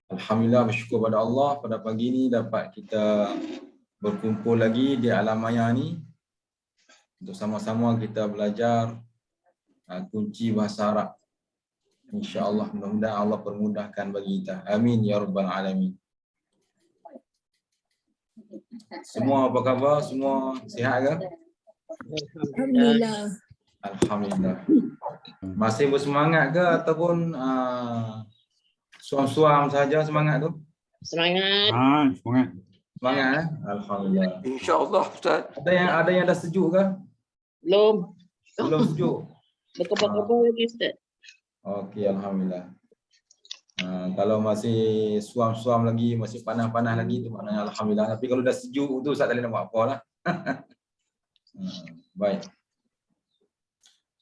Alhamdulillah, bersyukur pada Allah pada pagi ini dapat kita berkumpul lagi di alam maya ni untuk sama-sama kita belajar kunci bahasa Arab. InsyaAllah, mudah-mudahan Allah permudahkan bagi kita. Amin ya rabbal alamin. Semua apa khabar? Semua sihat ke? Alhamdulillah. Alhamdulillah. Masih bersemangat ke ataupun suam-suam saja semangat tu? Semangat. Semangat. Semangat eh? Alhamdulillah. InsyaAllah Ustaz. Ada yang dah sejuk ke? Belum. Belum sejuk. Berkebal-kebal lagi Ustaz. Okey, alhamdulillah. Kalau masih suam-suam lagi, masih panas-panas lagi tu maknanya alhamdulillah. Tapi kalau dah sejuk tu Ustaz tak boleh nak buat apa lah. Baik.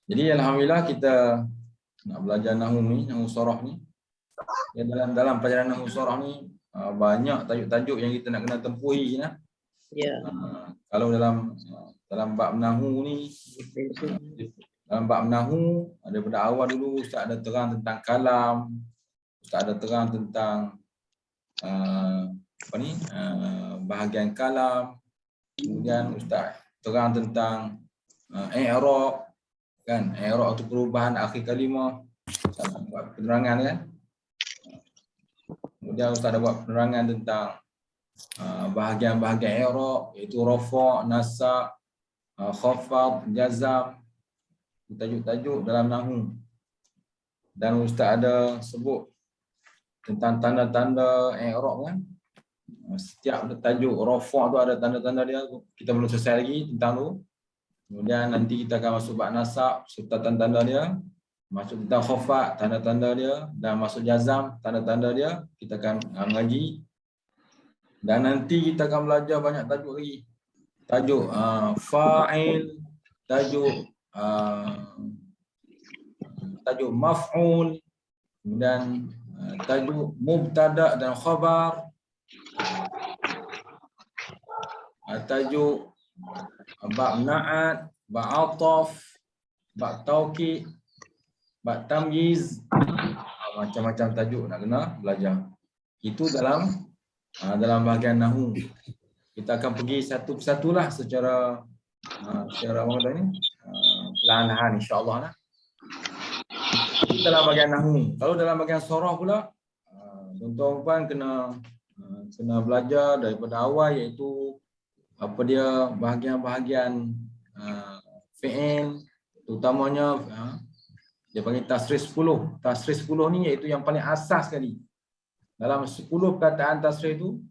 Jadi alhamdulillah kita nak belajar nahwu ni, nahwu sharah ni. Ya, dalam pelajaran nahwu sharah ni banyak tajuk-tajuk yang kita nak kena tempuhi nah. Ya. Kalau dalam bab nahwu ni, dalam bab nahwu daripada awal dulu Ustaz ada terang tentang kalam, Ustaz ada terang tentang bahagian kalam, kemudian Ustaz terang tentang i'rab kan, i'rab itu perubahan akhir kalimah, Ustaz buat penerangan kan. Kemudian Ustaz ada buat penerangan tentang bahagian-bahagian i'rab iaitu rafa', nasab, khafad, jazam, tajuk-tajuk dalam nahwu. Dan Ustaz ada sebut tentang tanda-tanda i'rab kan. Setiap tajuk rafa' tu ada tanda-tanda dia. Kita belum selesai lagi tentang tu. Kemudian nanti kita akan masuk bab nasab serta tanda-tanda dia. Masuk tentang khafad, tanda-tanda dia, dan masuk jazam, tanda-tanda dia. Kita akan mengaji. Dan nanti kita akan belajar banyak tajuk lagi. Tajuk fa'il, tajuk maf'ul, kemudian tajuk mubtada dan khabar, tajuk bab na'at, bab ataf, bab taukid, bab tamyiz, macam-macam tajuk nak kena belajar. Itu dalam bahagian nahwu. Kita akan pergi satu persatu lah secara apa kata ni, perlahan-lahan insya-Allah lah. Itu dalam bahagian nahwu. Kalau dalam bahagian sharah pula, tuan-tuan kena belajar daripada awal, iaitu apa dia bahagian-bahagian fi'il, terutamanya dia panggil tasrif 10. Tasrif 10 ni iaitu yang paling asas sekali. Dalam 10 perkataan tasrif tu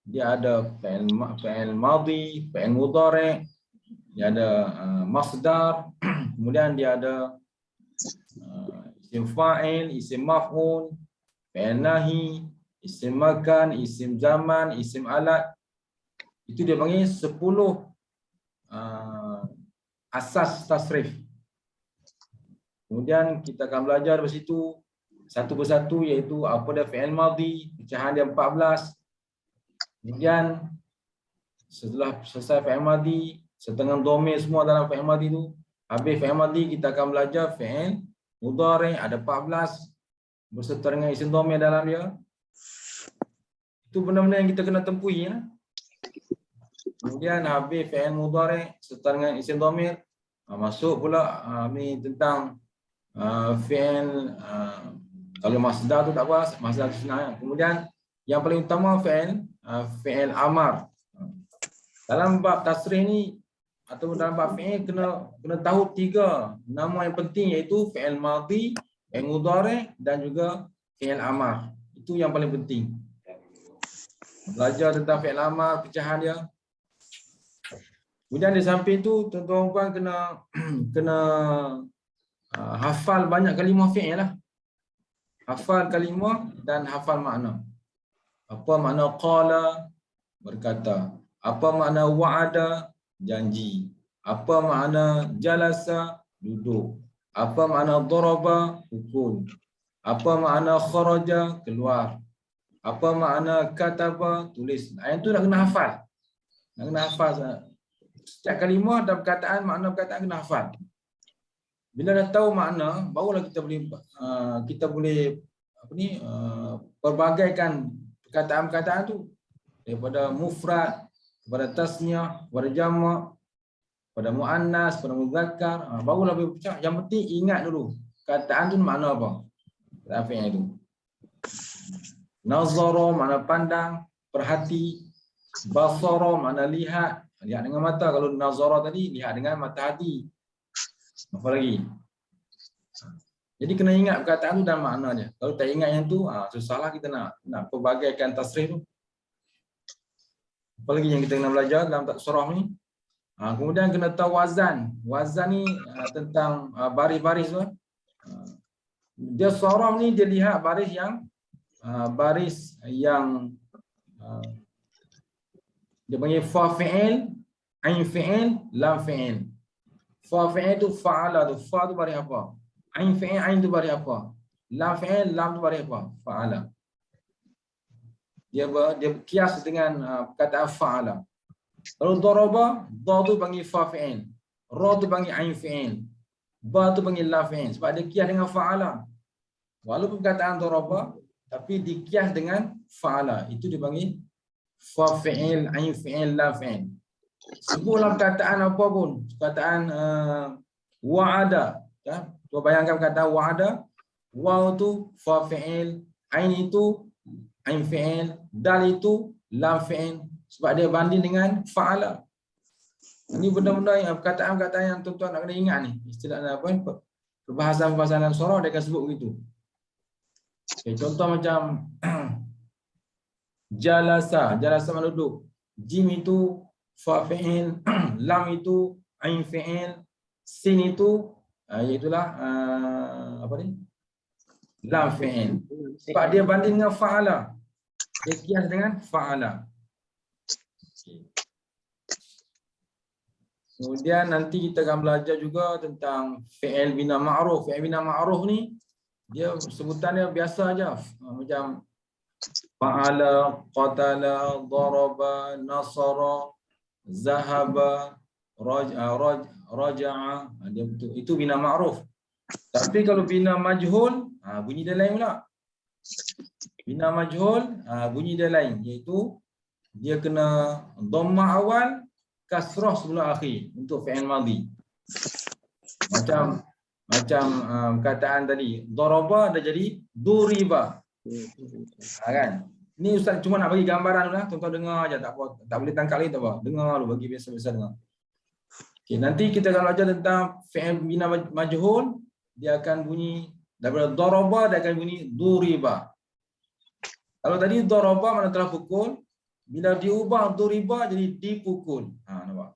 dia ada fi'il madhi, fi'il mudhari', dia ada masdar, kemudian dia ada isim fa'il, isim maf'ul, fi'il nahi, isim makan, isim zaman, isim alat. Itu dia panggil 10 asas tasrif. Kemudian kita akan belajar dari situ satu persatu, iaitu apa dia fi'il madhi, pecahan dia 14. Kemudian setelah selesai fi'il madhi, setengah dhamir semua dalam fi'il madhi tu, habis fi'il madhi kita akan belajar fi'il mudhari', ada 14 berserta dengan isim dhamir dalam dia. Itu benar-benar yang kita kena tempuhi ya. Kemudian habis fi'il mudhari' serta dengan isim dhamir, masuk pula ni tentang fi'il, kalau masdar tu tak apa, masdar tu senang. Kemudian yang paling utama fi'il amar. Dalam bab tasrih ni atau dalam bab fi'il kena tahu 3 nama yang penting, iaitu fi'il madhi, fi'il mudhari' dan juga fi'il amar. Itu yang paling penting. Belajar tentang fi'il amar, pecahan dia. Kemudian di samping tu tuan-tuan kena hafal banyak kalimah fi'il lah. Hafal kalimah dan hafal makna. Apa makna qala, berkata. Apa makna wa'ada, janji. Apa makna jalasa, duduk. Apa makna daraba, pukul. Apa makna kharaja, keluar. Apa makna kataba, tulis. Yang tu nak kena hafal. Nak kena hafal. Setiap kalimah dan perkataan, makna perkataan kena hafal. Bila dah tahu makna, barulah kita boleh perbagaikan perkataan-perkataan tu daripada mufrad kepada tasniah, kepada jamak, pada muannas, pada muzakkar, barulah berpecah. Yang penting ingat dulu kataan tu makna apa. Kataan fi'il itu. Nazara makna pandang, perhati. Basara makna lihat, lihat dengan mata. Kalau nazara tadi lihat dengan mata hati. Apa lagi? Jadi kena ingat perkataan tu dan maknanya. Kalau tak ingat yang tu, susahlah kita nak perbagaikan tasrif tu. Apa lagi yang kita kena belajar dalam surah ni? Kemudian kena tahu wazan. Wazan ni tentang baris-baris tu. Dia surah ni dia lihat baris yang dia panggil fa fi'il, ain fi'il, lam fi'il. Fa fi'il tu fa'ala tu, fa tu baris apa? Ain fi'il, ain tu baris apa? Lam fi'il, lam tu baris apa? Fa'ala. Dia kias dengan perkataan fa'ala. Kalau daraba, da tu panggil fa fi'il, ra tu panggil ain fi'il, ba tu panggil lam fi'il sebab dia kias dengan fa'ala. Walaupun perkataan daraba tapi dikias dengan fa'ala. Itu dipanggil fa fi'il, ain fi'il, lam fi'il. Sebutlah perkataan apa pun, perkataan wa'ada, ya. Cuba bayangkan perkataan wa'ada, waw tu fa fi'il, ain itu ain fi'il, dal itu lam fi'il sebab dia banding dengan fa'ala. Ini benda-benda yang perkataan-perkataan yang tuan-tuan nak kena ingat ni. Istilah apa? Perbahasan-perbahasan dalam surah dia akan sebut begitu. Okay, contoh macam jalasa, jalasa makna duduk. Jim itu fa fi'il, lam itu ain fi'il, sin itu iaitulah apa ni? Lam fi'il. Sebab dia banding dengan fa'ala. Dia kias dengan fa'ala. Kemudian nanti kita akan belajar juga tentang fi'il bina ma'ruf. Fi'il bina ma'ruf ni dia sebutannya biasa aja, macam fa'ala, qatala, daraba, nasara, zahaba, raja'a. Itu bina ma'ruf. Tapi kalau bina majhul, bunyi dia lain pula. Bina majhul, bunyi dia lain, iaitu dia kena dhammah awal, kasrah sebelum akhir untuk fi'il madhi. Macam perkataan tadi, daraba dah jadi duriba. Kan? Ni ustaz cuma nak bagi gambaran dulu lah, tuan-tuan dengar aja, tak apa, tak boleh tangkap lagi tak apa. Dengar dulu, bagi biasa-biasa dengar. Okey, nanti kita akan belajar tentang fi'il bina majhul, dia akan bunyi daripada daraba dia akan bunyi duriba. Kalau tadi daraba makna telah pukul, bila diubah duriba jadi dipukul. Nampak?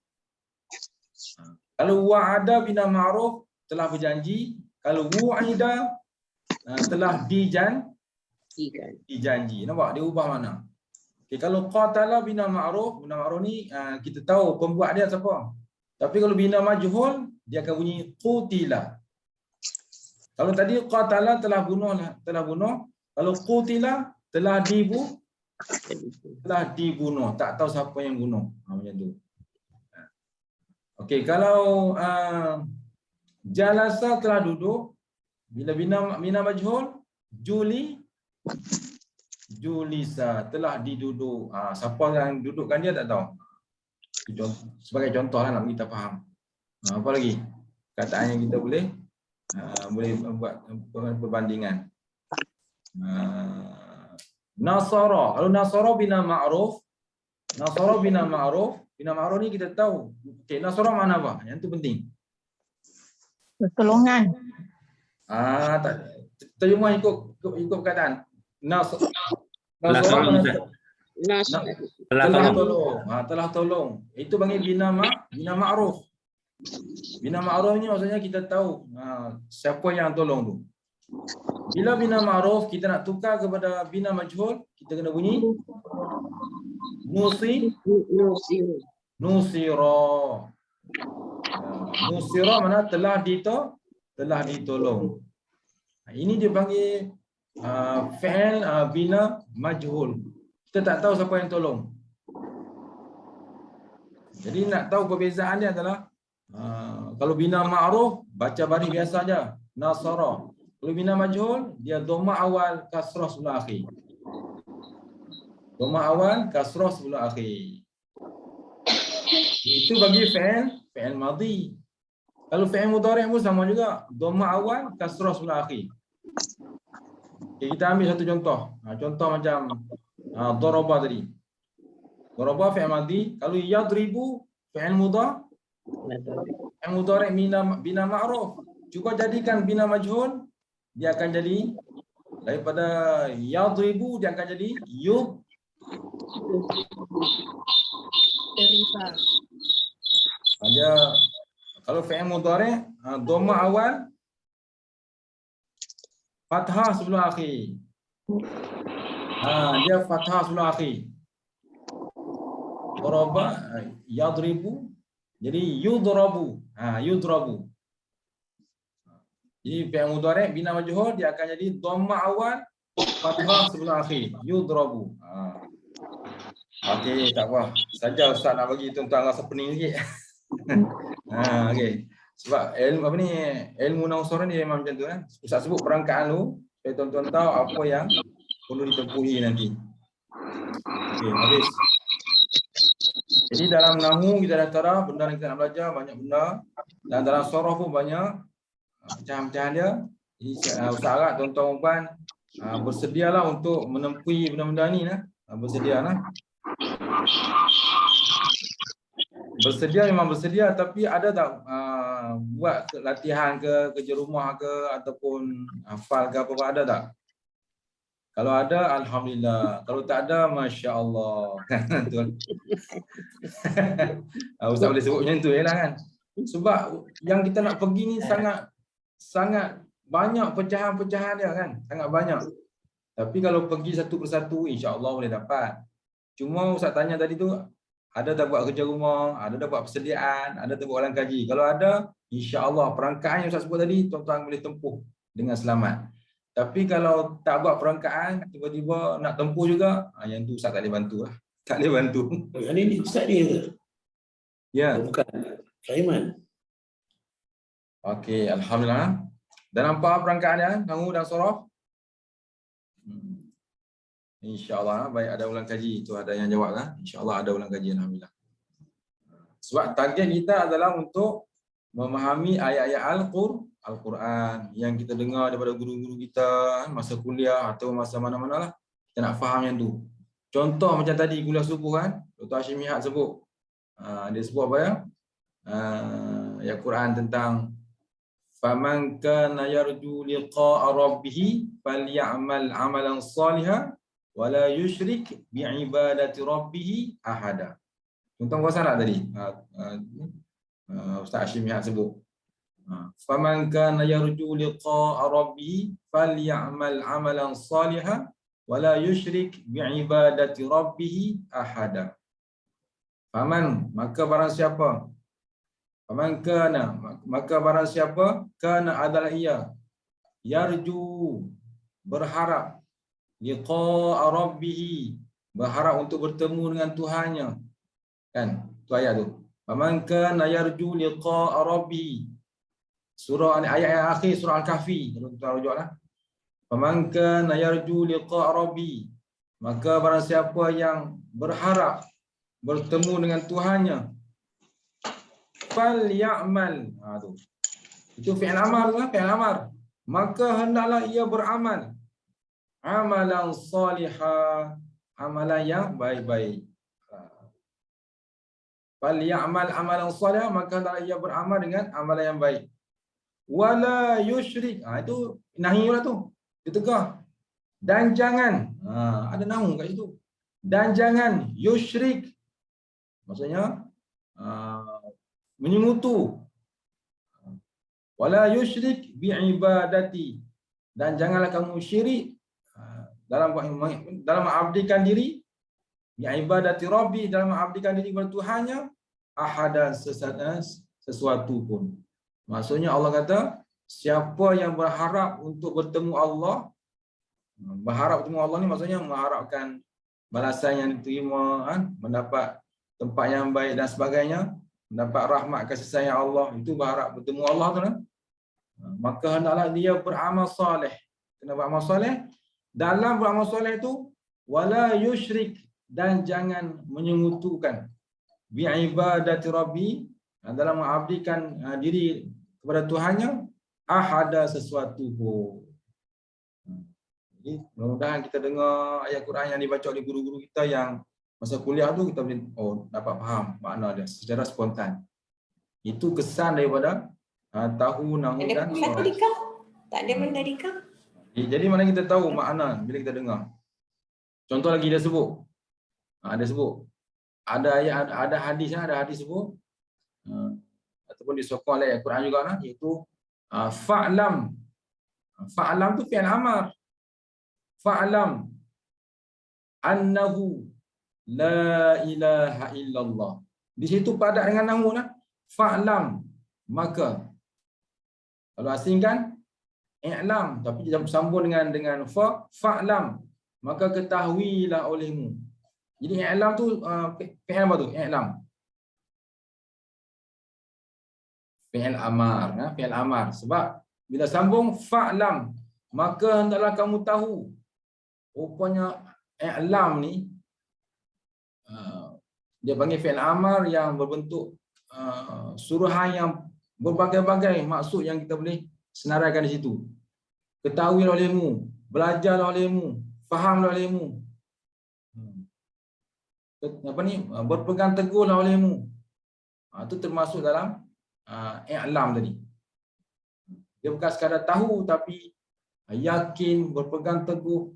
Kalau wa'ada bina ma'ruf telah berjanji, kalau wu'ida telah dijanji. Nampak? Dia ubah mana? Okay, kalau qatala bina ma'ruf ni kita tahu pembuat dia siapa. Tapi kalau bina majhul dia akan bunyi qutila. Kalau tadi qatala telah bunuh. Kalau qutila telah dibunuh. Tak tahu siapa yang bunuh. Macam tu. Okey, kalau jalasa telah duduk, bila bina majhul, julisa telah diduduk. Siapa yang dudukkan dia tak tahu. Sebagai contoh lah nak kita faham. Apa lagi? Kataan yang kita boleh buat perbandingan. Nasara. Kalau nasara bina ma'ruf, bina ma'ruf ni kita tahu. Okey, nasara mana apa? Yang tu penting. Pertolongan. Terjemah ikut perkataan. Nasara telah tolong. Itu panggil bina ma'ruf. Bina ma'ruf ni maksudnya kita tahu siapa yang tolong tu. Bila bina ma'ruf kita nak tukar kepada bina majhul, kita kena bunyi nusira. Nusira mana telah ditolong. Ini dia panggil fi'il bina majhul. Kita tak tahu siapa yang tolong. Jadi nak tahu perbezaan dia adalah kalau bina ma'ruf baca baris biasa aja, nasara. Kalau bina majhul, dia dhamma awal, kasrah sebelum akhir. Dhamma awal, kasrah sebelum akhir. Itu bagi fi'il madhi. Kalau fi'il mudhari' pun sama juga. Dhamma awal, kasrah sebelum akhir. Okay, kita ambil satu contoh. Contoh macam daraba tadi. Daraba fi'il madhi. Kalau yadribu fi'il mudhari' bina ma'ruf. Cuba jadikan bina majhul, dia akan jadi daripada yadribu dia akan jadi Deriva. Ada kalau fi'il mudhari' dhamma awal, fathah sebelum akhir. Dia fathah sebelum akhir. Daraba yadribu jadi yudrabu. Yudrabu. Jadi fi'il mudhari' bina majhul dia akan jadi dhamma awal, fathah sebelum akhir. Yudrabu. Okey, tak apa. Saja Ustaz nak bagi tuan-tuan rasa pening sikit. Okey. Sebab ilmu nahwu ni memang macam tu kan. Ustaz sebut perangkaan dulu supaya tuan-tuan tahu apa yang perlu ditempuhi nanti. Okey, habis. Jadi dalam nahwu kita dah tahu benda yang kita nak belajar banyak benda, dan dalam surah pun banyak pecahan-pecahan dia. Jadi Ustaz harap tuan-tuan puan bersedialah untuk menempuhi benda-benda ni lah. Bersedialah. Bersedia memang bersedia, tapi ada tak buat latihan ke, kerja rumah ke, ataupun hafal ke apa-apa, ada tak? Kalau ada, alhamdulillah. Kalau tak ada, masya-Allah. Ustaz boleh sebut macam tu lah kan. Sebab yang kita nak pergi ni sangat banyak pecahan-pecahan dia kan, sangat banyak. Tapi kalau pergi satu persatu, insya-Allah boleh dapat. Cuma Ustaz tanya tadi tu, ada tak buat kerja rumah, ada tak buat persediaan, ada tak buat ulang kaji. Kalau ada, insya-Allah perangkaan yang Ustaz sebut tadi, tuan-tuan boleh tempuh dengan selamat. Tapi kalau tak buat perangkaan, tiba-tiba nak tempuh juga, yang tu Ustaz tak boleh bantu lah. Tak boleh bantu. Ini Ustaz dia ke? Ya. Bukan. Raiman. Okey, alhamdulillah. Dah nampak perangkaan dia, nahwu dan surah? InsyaAllah, baik ada ulang kaji. Itu ada yang jawab lah. InsyaAllah ada ulang kaji, alhamdulillah. Sebab target kita adalah untuk memahami ayat-ayat Al-Quran yang kita dengar daripada guru-guru kita masa kuliah atau masa mana-mana lah. Kita nak faham yang tu. Contoh macam tadi kuliah subuh kan, Dr. Hashim Mihad sebut. Dia sebut apa ya? Ayat Quran tentang faman kana yarju liqa'a rabbih falyamal 'amalan shalihan wala yusyrik bi'ibadati rabbih ahada. Tuan-tuan puas tak tadi? Ustaz Hashim Mihad sebut. Faman kana yarju liqa'a rabbih falyamal 'amalan shalihan wala yusyrik bi'ibadati rabbih ahada. Faman, maka barang siapa, faman kana, maka barang siapa, kana adalah ia, yarju, berharap, liqa'a rabbih, berharap untuk bertemu dengan Tuhannya. Kan? Tu ayat tu. Faman kana yarju liqa'a rabbih. Surah ayat yang akhir surah Al-Kahfi. Kalau kita rujuklah. Faman kana yarju liqa'a rabbih, maka barang siapa yang berharap bertemu dengan Tuhannya, fal ya'mal. Tu. Itu fi'il amar lah, fi'il amar. Maka hendaklah ia beramal. Amalan salihah, amalan yang baik-baik. Fal ya'mal amalan salihah, maka hendaklah ia beramal dengan amalan yang baik. Wala yusyrik. Itu nahi lah tu. Ditegah. Dan jangan, ada nahu kat situ. Dan jangan yusyrik. Maksudnya menyemutu. Wala yusyrik bi'ibadati, dan janganlah kamu syirik dalam mengabdikan diri, bi'ibadati rabbi, dalam mengabdikan diri kepada Tuhannya, ahadan, sesuatu pun. Maksudnya Allah kata, siapa yang berharap untuk bertemu Allah, berharap bertemu Allah ni maksudnya mengharapkan balasan yang diterima, mendapat tempat yang baik dan sebagainya, mendapat rahmat kasih sayang Allah, itu berharap bertemu Allah tu kan. maka hendaklah dia beramal soleh. Kena beramal soleh. Dalam beramal soleh itu wala yusyrik, dan jangan menyekutukan bi'ibadati rabbi, dalam mengabdikan diri kepada Tuhannya, ahada sesuatu pun. Jadi mudah-mudahan kita dengar ayat Quran yang dibaca oleh guru-guru kita yang masa kuliah tu, kita boleh dapat faham makna dia secara spontan. Itu kesan daripada tahu nahu Ada dan pesan tadi kah? Tak ada pun tadi kah? jadi mana kita tahu makna bila kita dengar. Contoh lagi dia sebut. Ada sebut. Ada ayat, ada hadis sebut. Ataupun disokong oleh ayat Quran juga lah, iaitu fa'lam. Fa'lam tu fi'il amar. Fa'lam annahu la ilaha illallah. Di situ padat dengan nahu lah. Fa'lam, maka. Kalau asingkan i'lam, tapi sambung dengan fa'lam, maka ketahuilah olehmu. Jadi i'lam tu fi'il apa tu? I'lam. Fi'il amar, fi'il amar. Sebab bila sambung fa'lam, maka hendaklah kamu tahu. Rupanya i'lam ni dia panggil fi'il amar yang berbentuk suruhan yang berbagai-bagai maksud yang kita boleh senaraikan di situ. Ketahuilah olehmu, belajarlah olehmu, fahamlah olehmu. Apa ni? Berpegang teguhlah olehmu. Itu termasuk dalam i'lam tadi. Dia bukan sekadar tahu, tapi yakin, berpegang teguh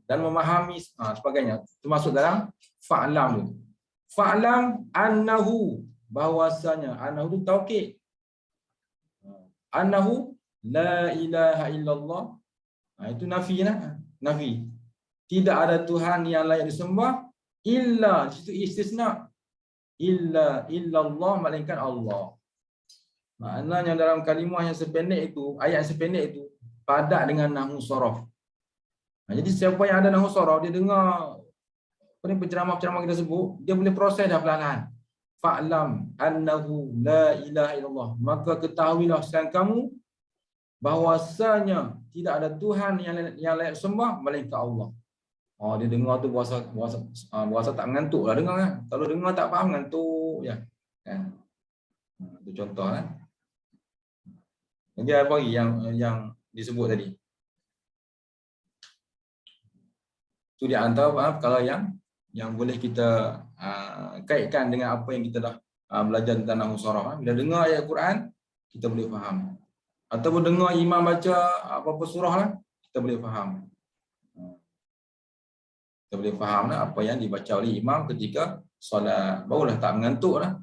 dan memahami sebagainya. Termasuk dalam fa'lam tu. Fa'lam annahu, bahwasanya, annahu tu taukid. Annahu la ilaha illallah. Itu nafi lah. Nafi. Tidak ada Tuhan yang layak disembah illa, di situ istisna. Illallah, melainkan Allah. Maknanya dalam kalimah yang sependek itu, ayat yang sependek itu padat dengan nahwu sorof. Jadi siapa yang ada nahwu sorof, dia dengar penceramah-penceramah kita sebut, dia boleh proses dah perlahan. Fa'lam annahu la ilaha illallah, maka ketahuilah sekalian kamu bahwasanya tidak ada Tuhan yang layak sembah melainkan Allah. Dia dengar tu bahasa tak mengantuk lah dengar kan. Kalau dengar tak faham ngantuk je. Kan? Itu contoh kan. Jadi apa lagi yang disebut tadi? Itu di antara kalau yang boleh kita kaitkan dengan apa yang kita dah belajar tentang nahwu sharaf. Bila dengar ayat Quran, kita boleh faham. Ataupun dengar imam baca apa-apa surah lah, kita boleh faham. Kita boleh faham lah apa yang dibaca oleh imam ketika solat. Barulah tak mengantuk lah.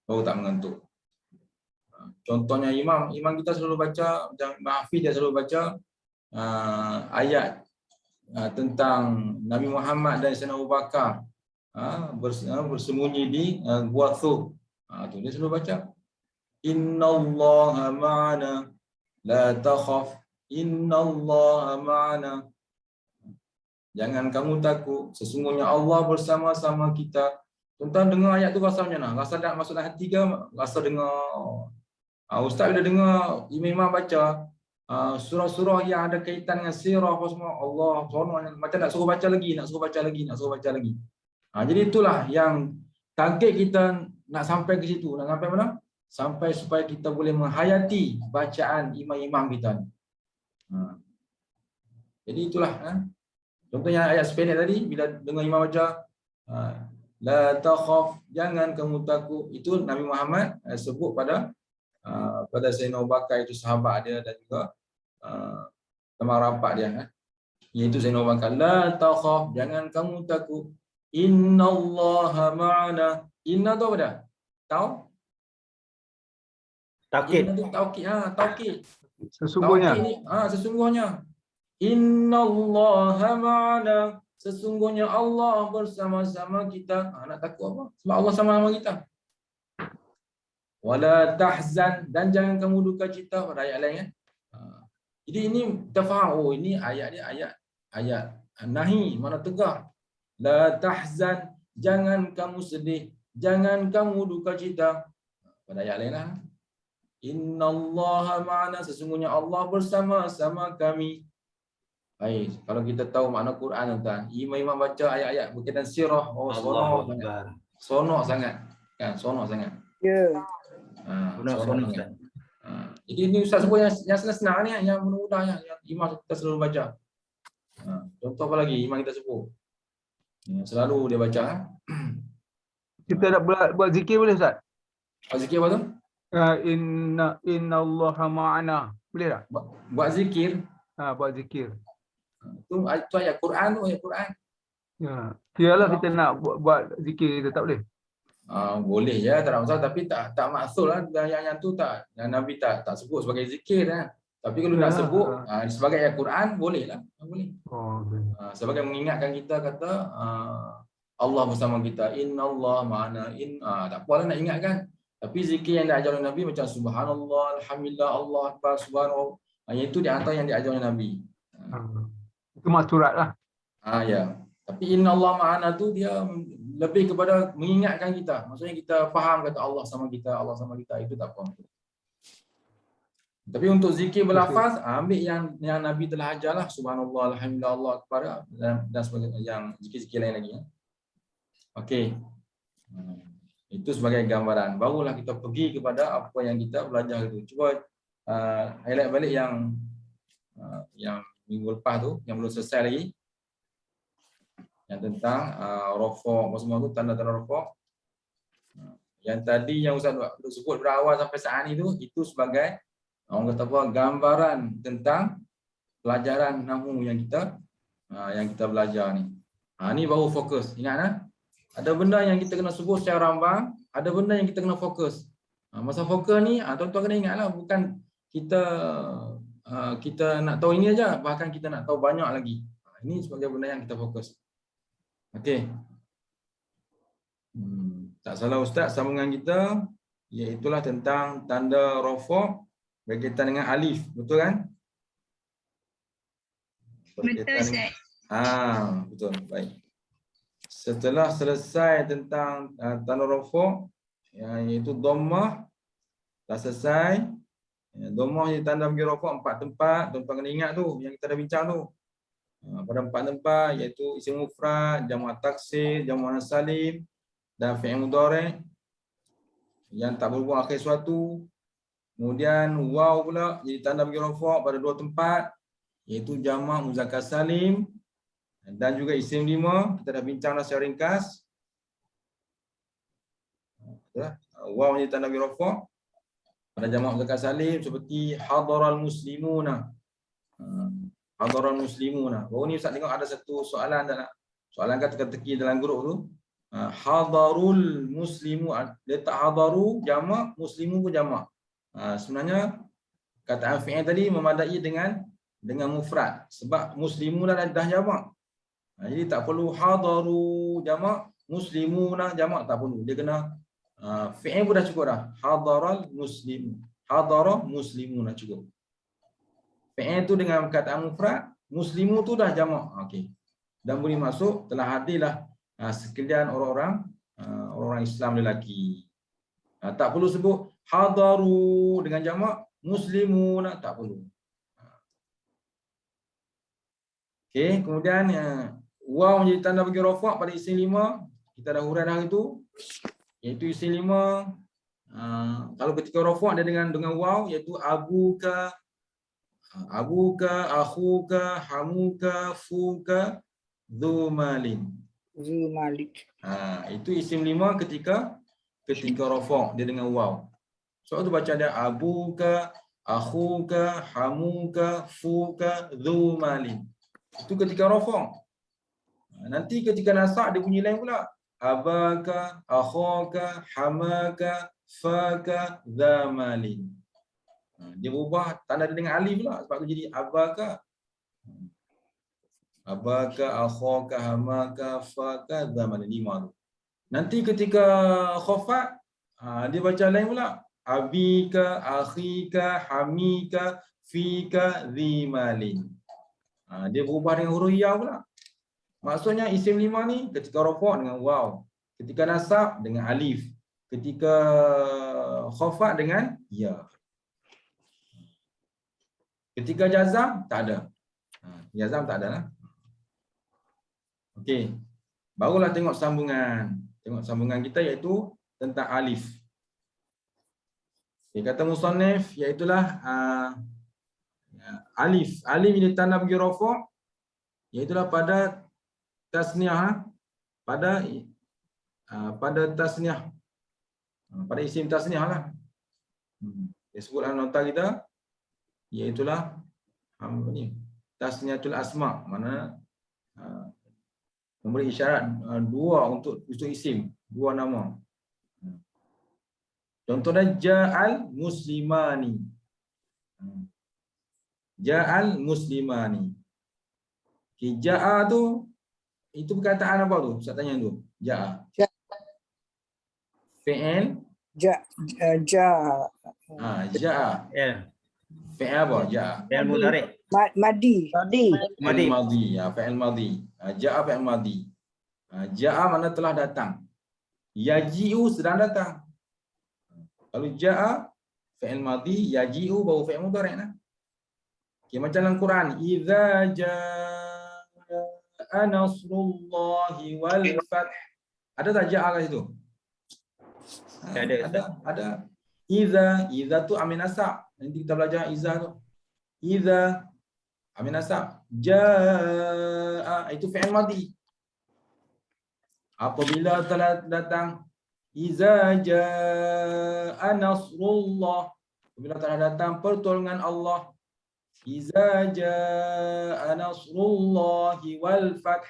Baru tak mengantuk. Contohnya imam kita selalu baca, macam Hafiz dia selalu baca ayat tentang Nabi Muhammad dan Sayyidina Abu Bakar bersembunyi di Gua Thur. Tu dia selalu baca. Innallaha ma'ana la takhaf, innallaha ma'ana. Jangan kamu takut, sesungguhnya Allah bersama-sama kita. Tuan-tuan dengar ayat tu rasa macam mana? Rasa tak masuk dalam hati ke? Rasa dengar. Ustaz bila dengar imam baca surah-surah yang ada kaitan dengan sirah apa semua, Allah macam nak suruh baca lagi, nak suruh baca lagi. Jadi itulah yang target kita, nak sampai ke situ. Nak sampai mana? Sampai supaya kita boleh menghayati bacaan imam-imam kita ni. Jadi itulah. Contohnya ayat sependek tadi, bila dengar imam baca la takhaf, jangan kamu takut, itu Nabi Muhammad sebut pada Sayyidina Abu Bakar, itu sahabat dia, dan juga teman rapat dia, iaitu Sayyidina Abu Bakar. La takhaf, jangan kamu takut, innallaha ma'ana. Inna tu apa dah? Tahu? Taukid. Inna tu taukid. Taukid. Sesungguhnya. Sesungguhnya. Innallaha ma'ana, sesungguhnya Allah bersama-sama kita. Nak takut apa? Sebab Allah sama-sama kita. Wala tahzan, dan jangan kamu duka cita, pada ayat lain kan. Jadi ini kita faham, ini ayat dia ayat nahi, mana tegak. La tahzan, jangan kamu sedih, jangan kamu duka cita. Pada ayat lain lah. Innallaha ma'ana, sesungguhnya Allah bersama-sama kami. Baik, kalau kita tahu makna Quran tuan, imam-imam baca ayat-ayat berkaitan sirah, oh Allahu sonok sangat. Akbar. Sonok sangat. Kan, sonok sangat. Ya. Sonok Sonok Ustaz. sangat. Jadi ini Ustaz sebut yang senang-senang ni, yang mudah-mudah yang imam kita selalu baca. Contoh apa lagi imam kita sebut? Yang selalu dia baca. Kita nak buat zikir boleh Ustaz? Zikir apa tu? Inna Allaha ma'ana. Boleh tak? Buat zikir. Buat zikir. Tu ayat Quran tu, ayat Quran. Ya. Kiralah kita nak buat zikir kita tak boleh. Boleh je, tak ada masalah, tapi tak maksud lah yang tu tak, yang Nabi tak sebut sebagai zikir lah. Tapi kalau nak sebut sebagai ayat Quran boleh lah, boleh. Okay. Sebagai mengingatkan kita kata Allah bersama kita, innallaha ma'ana, tak apalah nak ingatkan. Tapi zikir yang diajar oleh Nabi macam subhanallah, alhamdulillah, Allah akbar, subhanallah, yang itu di antara yang diajar oleh Nabi. Itu masturat lah. Ya. Tapi innallaha ma'ana tu dia lebih kepada mengingatkan kita. Maksudnya kita faham kata Allah sama kita, Allah sama kita, itu tak apa. Tapi untuk zikir berlafaz, ambil yang Nabi telah ajarlah, subhanallah, alhamdulillah, Allah akbar, dan sebagainya, yang zikir-zikir lain lagi. Okey. Itu sebagai gambaran. Barulah kita pergi kepada apa yang kita belajar itu. Cuba highlight balik yang minggu lepas tu, yang belum selesai lagi. Yang tentang rofok, semua tu tanda-tanda rofok. Yang tadi yang Ustaz sebut berawal sampai saat ni tu, itu sebagai orang kata apa, gambaran tentang pelajaran nahwu yang kita belajar ni. Ni baru fokus. Ingat lah, ada benda yang kita kena sebut secara rambang, ada benda yang kita kena fokus. Masa fokus ni, tuan-tuan kena ingatlah, bukan kita nak tahu ini aja, bahkan kita nak tahu banyak lagi. Ini sebagai benda yang kita fokus. Okey. Tak salah Ustaz, sambungan kita iaitulah tentang tanda rofok berkaitan dengan alif, betul kan? Betul Ustaz. Betul. Baik. Setelah selesai tentang tanda rofok, iaitu dhammah, dah selesai. Dhammah ni tanda bagi rofok 4 tempat, tuan-tuan kena ingat tu yang kita dah bincang tu. Pada 4 tempat, iaitu isim mufrad, jamak taksir, jamak muannas salim, dan fi'il mudhari' yang tak berhubung akhir suatu. Kemudian waw pula jadi tanda bagi rofok pada 2 tempat, iaitu jamak muzakkar salim dan juga isim 5. Kita dah bincang dah secara ringkas. Waw jadi tanda bagi rofok pada jamak muzakkar salim seperti hadaral muslimuna. Hadaral muslimuna. Baru ni Ustaz tengok ada satu soalan soalan teka-teki dalam grup tu. Hadarul muslimu, dia tak hadaru jamak, muslimu pun jamak. Sebenarnya kataan fi'il tadi memadai dengan mufrad sebab muslimu dah jamak. Jadi tak perlu hadaru jamak, muslimuna jamak, tak perlu. Dia kena fi'il pun dah cukup dah. Hadaral muslim, hadara muslimuna cukup. Fi'il tu dengan kataan mufrad, muslimu tu dah jamak. Okey. Dan boleh masuk, telah hadirlah sekalian orang-orang Islam lelaki. Tak perlu sebut hadaru dengan jamak, muslimuna, tak perlu. Okey, kemudian waw menjadi tanda bagi rafak pada isim 5. Kita dah huraikan hari itu. Iaitu isim 5. Kalau ketika rafak dia dengan waw, iaitu abuka, akhuka, hamuka, fuka, dzu malin. Zu Malik. Itu isim 5 ketika rafak dia dengan waw. Soal tu baca dia abuka, akhuka, hamuka, fuka, dzu malin. Itu ketika rafak. Nanti ketika nasab dia bunyi lain pula. Abaka, akhaka, hamaka, faka, dza malin. Dia berubah tanda dia dengan alif pula, sebab tu jadi abaka. Abaka, akhaka, hamaka, faka, dza malin, 5 tu. Nanti ketika khafat, dia baca lain pula. Abika, akhika, hamika, fika, dzi malin. Dia berubah dengan huruf ya pula. Maksudnya isim 5 ni ketika rafak dengan waw, ketika nasab dengan alif, Ketika khafat dengan ya. Ketika jazam tak ada. Jazam tak ada lah. Okey. Barulah tengok sambungan. Tengok sambungan kita iaitu tentang alif. Okay, kata musannif iaitulah alif. Alif ini tanda bagi rafa' iaitulah pada tasniah, pada tasniah, pada isim tasniah lah. Dia sebut dalam nota kita iaitulah ni tasniatul asma, mana memberi isyarat dua untuk isim, dua nama. Contohnya ja'al muslimani. Ja'al muslimani. Okay, ja'a tu itu perkataan apa tu? Ustaz tanya tu. Ja'a. Fi'il. Ja'a. Ja'a. Ya. Fi'il apa? Ja'a. Fi'il mudhari'. Madi. Fi'il madhi. Fi'il madhi. Ja'a fi'il madhi. Ja'a mana telah datang. Yaji'u sedang datang. Kalau ja'a fi'il madhi, yaji'u baru fi'il mudhari' lah. Okay, macam dalam Quran, idza jaa nasrullahi wal fath. Ada tak ja'a kat situ? Ada. Idza tu amin nasab. Nanti kita belajar idza tu. Idza amin nasab. Jaa itu fi'il madhi. Apabila telah datang, iza jaa nasrullah, apabila telah datang pertolongan Allah, iza jaa nasrullahi wal fath,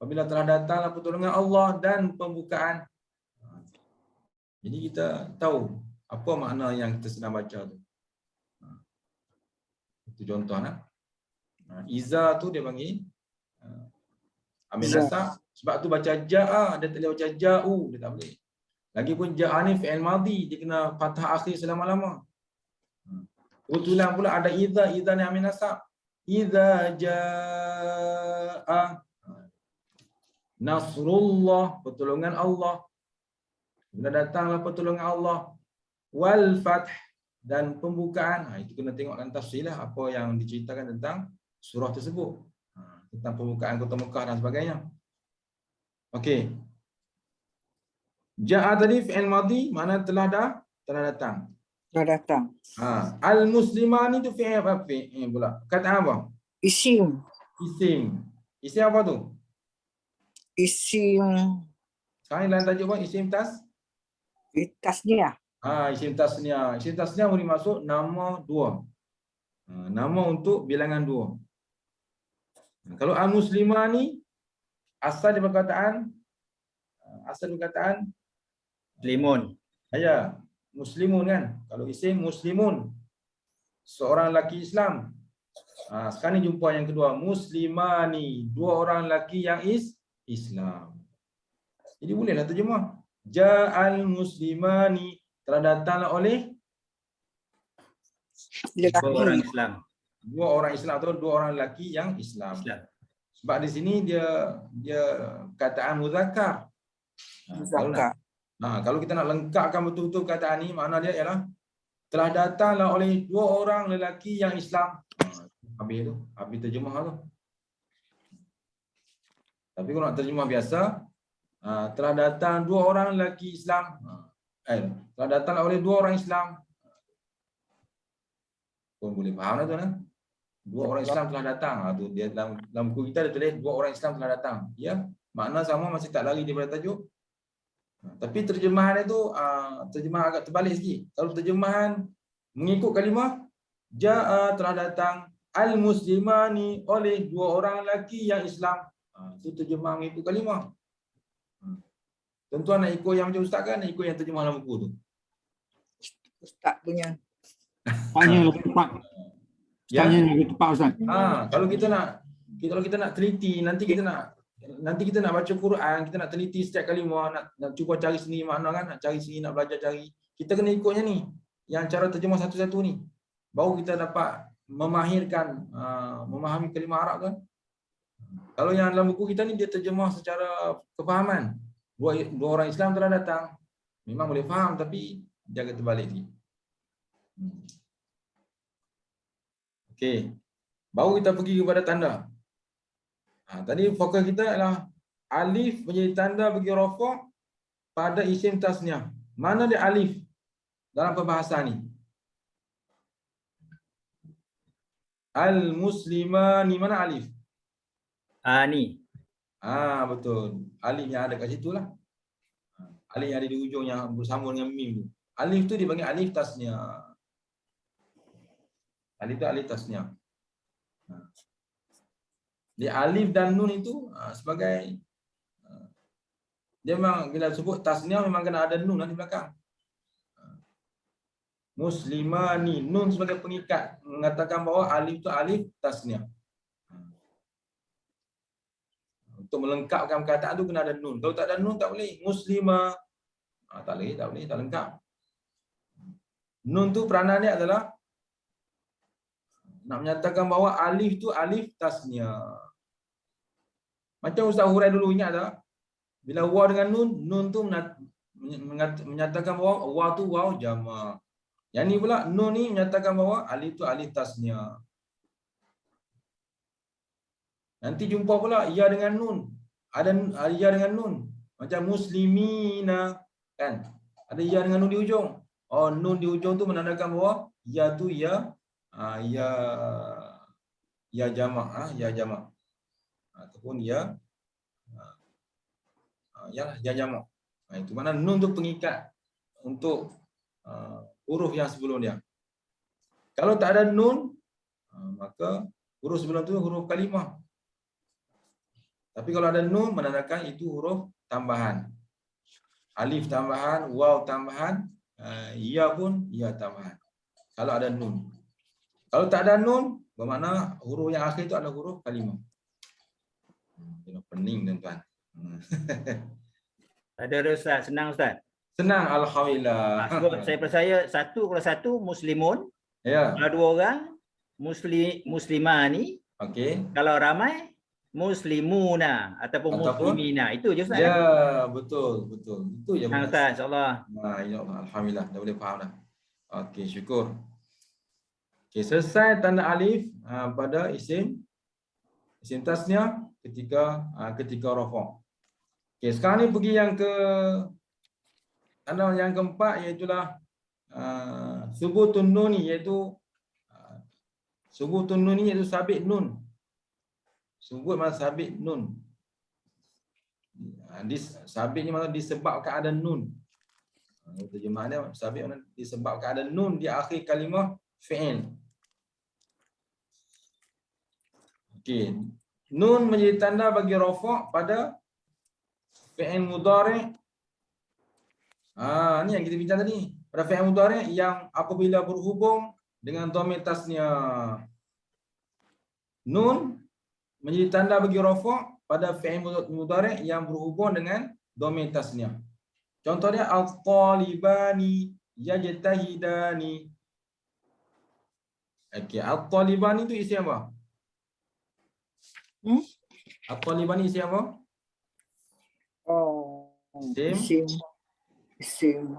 apabila telah datanglah pertolongan Allah dan pembukaan. Jadi kita tahu apa makna yang kita sedang baca tu. Itu contohnya. Iza tu dia panggil amin nasab. Sebab tu baca ja'a, dia tak boleh baca ja'u, dia tak boleh. Lagipun ja'a ni fi'il madhi, dia kena fathah akhir selama-lama. Kebetulan pula ada idza ni amin nasab. Idza ja'a nasrullah, pertolongan Allah. Bila datanglah pertolongan Allah, wal fath, dan pembukaan. Itu kena tengok dalam tafsir lah apa yang diceritakan tentang surah tersebut. Tentang pembukaan kota Mekah dan sebagainya. Okey. Ja'a tadi fi'il madhi, mana telah datang. Telah datang. Al-muslimani tu fi'il apa? Fi'il pula. Kata apa? Isim. Isim apa tu? Isim. Sekarang dalam tajuk apa? Isim Tasniah. Isim tasniah. Isim tasniah boleh masuk nama dua. Nama untuk bilangan dua. Kalau al-muslimani, asal dia perkataan Limun. ya, muslimun kan. Kalau isim muslimun, seorang lelaki Islam. Sekarang ni jumpa yang kedua, muslimani, dua orang lelaki yang Islam. Jadi bolehlah terjemah. Ja'al muslimani, telah datanglah oleh Dua orang Islam. dua orang Islam atau dua orang lelaki yang Islam. Sebab di sini dia kataan muzakkar. Kalau kita nak lengkapkan betul-betul kataan ni, makna dia ialah telah datanglah oleh dua orang lelaki yang Islam. Habis terjemah tu. Tapi kalau nak terjemah biasa, telah datang dua orang lelaki Islam. Telah datanglah oleh dua orang Islam. Kau boleh faham lah tu kan? Dua orang Islam telah datang. Tu dia dalam buku kita dia tulis dua orang Islam telah datang. Ya, makna sama, masih tak lari daripada tajuk. Tapi terjemahan itu terjemahan agak terbalik sikit. Kalau terjemahan mengikut kalimah ja'a, telah datang al-muslimani, oleh dua orang lelaki yang Islam. Itu terjemah mengikut kalimah. Tentu nak ikut yang macam ustaz kan, nak ikut yang terjemah dalam buku tu. Ustaz punya. Tanya lebih tepat. Tanya lebih tepat Ustaz. Kalau kita nak teliti, nanti kita nak baca Quran, kita nak teliti setiap kalimah, nak cuba cari sendiri makna kan, nak cari sendiri, nak belajar cari. Kita kena ikutnya ni, yang cara terjemah satu-satu ni. Baru kita dapat memahami kalimah Arab kan. Kalau yang dalam buku kita ni dia terjemah secara kefahaman. Dua orang Islam telah datang. Memang boleh faham tapi jaga terbalik sikit. Okey. Baru kita pergi kepada tanda. Tadi fokus kita adalah alif menjadi tanda bagi rafa' pada isim tasniah. Mana dia alif dalam perbahasan ni? Al-muslimani, mana alif? Ni. Betul. Alif yang ada kat situ lah. Alif yang ada di ujung yang bersama dengan mim tu. Alif tu dipanggil alif tasniah. Alif tu alif tasniah. Dia alif dan nun itu sebagai dia memang bila sebut tasniah memang kena ada nun di belakang. Muslimani, nun sebagai pengikat mengatakan bahawa alif tu alif tasniah. Untuk melengkapkan perkataan tu kena ada nun. Kalau tak ada nun tak boleh. Muslimah tak boleh, tak lengkap. Nun tu peranan dia adalah nak menyatakan bahawa alif tu alif tasniah. Macam Ustaz Hurai dulu ingat tak? Bila waw dengan nun tu menyatakan bahawa waw tu waw jamak. Yang ni pula nun ni menyatakan bahawa alif tu alif tasniah. Nanti jumpa pula ya dengan nun. Ada ya dengan nun. Macam muslimina kan? Ada ya dengan nun di ujung. Oh, nun di ujung tu menandakan bahawa ya tu ya ya jamak, ya jamak. Ataupun ya jamak. Itu mana nun tu pengikat untuk huruf yang sebelum dia. Kalau tak ada nun, maka huruf sebelum tu huruf kalimah. Tapi kalau ada nun menandakan itu huruf tambahan. Alif tambahan, waw tambahan, ya pun ya tambahan. Kalau ada nun. Kalau tak ada nun, bermakna huruf yang akhir itu adalah huruf kalimah. Pening tuan-tuan. Ada Ustaz, senang Ustaz. Senang alhamdulillah. Sebab saya percaya kalau satu muslimun, Ya. kalau dua orang muslimani, Okey. kalau ramai muslimuna ataupun muslimina. Itu je Ustaz. Ya, betul. Itu je. Senang Ustaz, insya-Allah. Ya Allah, alhamdulillah dah boleh faham dah. Okey, syukur. Okey, selesai tanda alif pada isim tasniah ketika rafa'. Okey, sekarang ni pergi yang tanda yang keempat iaitu subutun nun iaitu sabit nun. Subut makna sabit nun. Sabit ni makna disebabkan ada nun. Terjemahannya sabit makna disebabkan ada nun di akhir kalimah fi'il. Okey. Nun menjadi tanda bagi rafa' pada fi'il mudhari'. Ni yang kita bincang tadi. Pada fi'il mudhari' yang apabila berhubung dengan dhamir tasniah. Nun menjadi tanda bagi rafa' pada fi'il mudhari' yang berhubung dengan dhamir tasniah. Contohnya at-talibani yajtahidani. Okey, at-talibani itu isi apa? At-talibani isi apa? Oh, Isim. isim. Isim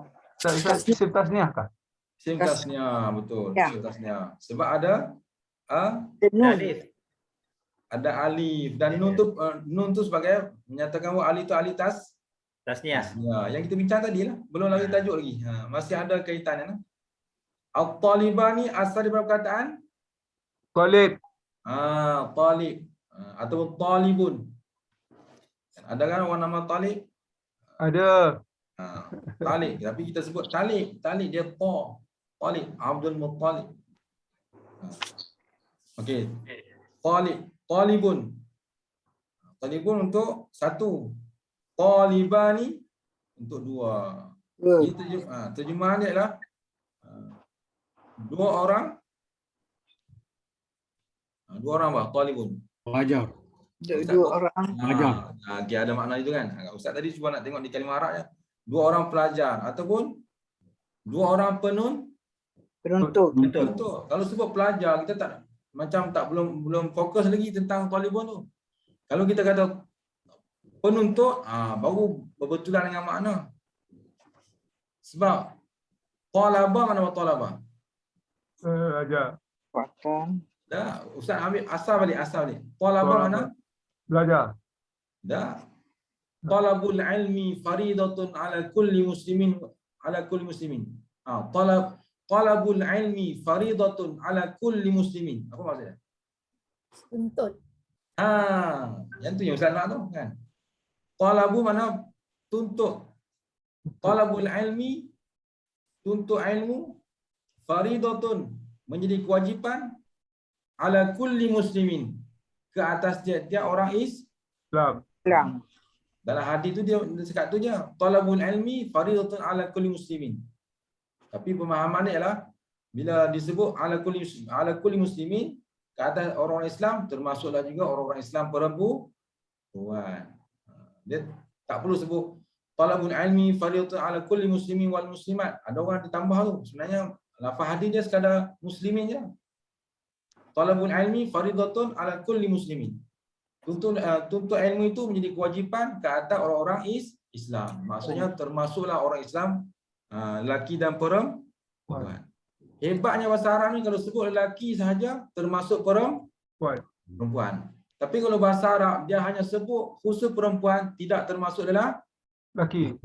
tasniah kah? Isim tasniah, betul. Ya. Isim tasniah. Sebab ada Nun. Alif. ada alif dan nun tu sebagai menyatakan bahawa alif tu alif Tasniah. tasniah. Yang kita bincang tadi lah, belum lagi tajuk lagi. Masih ada kaitannya. At-talibani asal daripada perkataan Talib. talib atau talibun. Ada kan orang nama talib? Ada. Talib, tapi kita sebut talib. Talib dia talib, Abdul Muttalib. Okey. Talibun. Talibun untuk satu. Talibani untuk dua. Ini terjemahan dia adalah dua orang bah, talibun. Pelajar. Dua orang. Okey, ada makna itu kan. Ustaz tadi cuba nak tengok di kalimah Arabnya. Dua orang pelajar ataupun dua orang Penuntut. penuntut. Kalau sebut pelajar kita belum fokus lagi tentang talibun tu. Kalau kita kata penuntut baru berbetulan dengan makna. Sebab talaba mana buat talaba? Belajar. Kuatkan. Dah, Ustaz ambil asal balik. Talaba mana? Belajar. Dah. Talabul ilmi faridatun ala kulli muslimin. Talabul ilmi faridatun ala kulli muslimin. Apa maksudnya? Tuntut. Yang tu yang Ustaz nak tu kan. Talabu mana? Tuntut. Talabul ilmi, tuntut ilmu, faridatun, menjadi kewajipan, ala kulli muslimin, ke atas tiap-tiap orang Islam. Islam. dalam hadis tu dia sekat tu je, talabul ilmi faridatun ala kulli muslimin. Tapi pemahaman dia ialah bila disebut ala kulli muslimin, ke atas orang Islam, termasuklah juga orang-orang Islam perempuan. Dia tak perlu sebut talabul ilmi faridatun ala kulli muslimin wal muslimat. Ada orang ditambah tu. Sebenarnya lafaz hadis dia sekadar muslimin je. Talabul ilmi faridatun ala kulli muslimin. Tuntut ilmu itu menjadi kewajipan ke atas orang-orang Islam. Maksudnya termasuklah orang Islam, lelaki dan perempuan. Hebatnya bahasa Arab ni kalau sebut lelaki sahaja termasuk perempuan. Tapi kalau bahasa Arab dia hanya sebut khusus perempuan, tidak termasuk dalam Laki.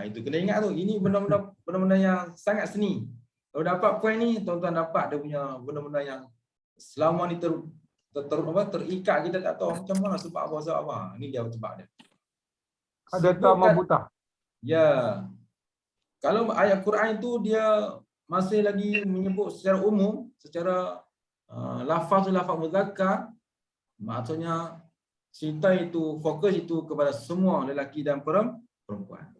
Itu kena ingat tu. Ini benda-benda yang sangat seni. Kalau dapat poin ni, tuan-tuan dapat dia punya benda-benda yang selama ni terikat, kita tak tahu macam mana sebab apa. Ini dia sebab dia. Ada tamah buta. Ya. Kalau ayat Quran itu dia masih lagi menyebut secara umum, secara lafaz muzakkar, maksudnya cerita itu, fokus itu kepada semua lelaki dan perempuan.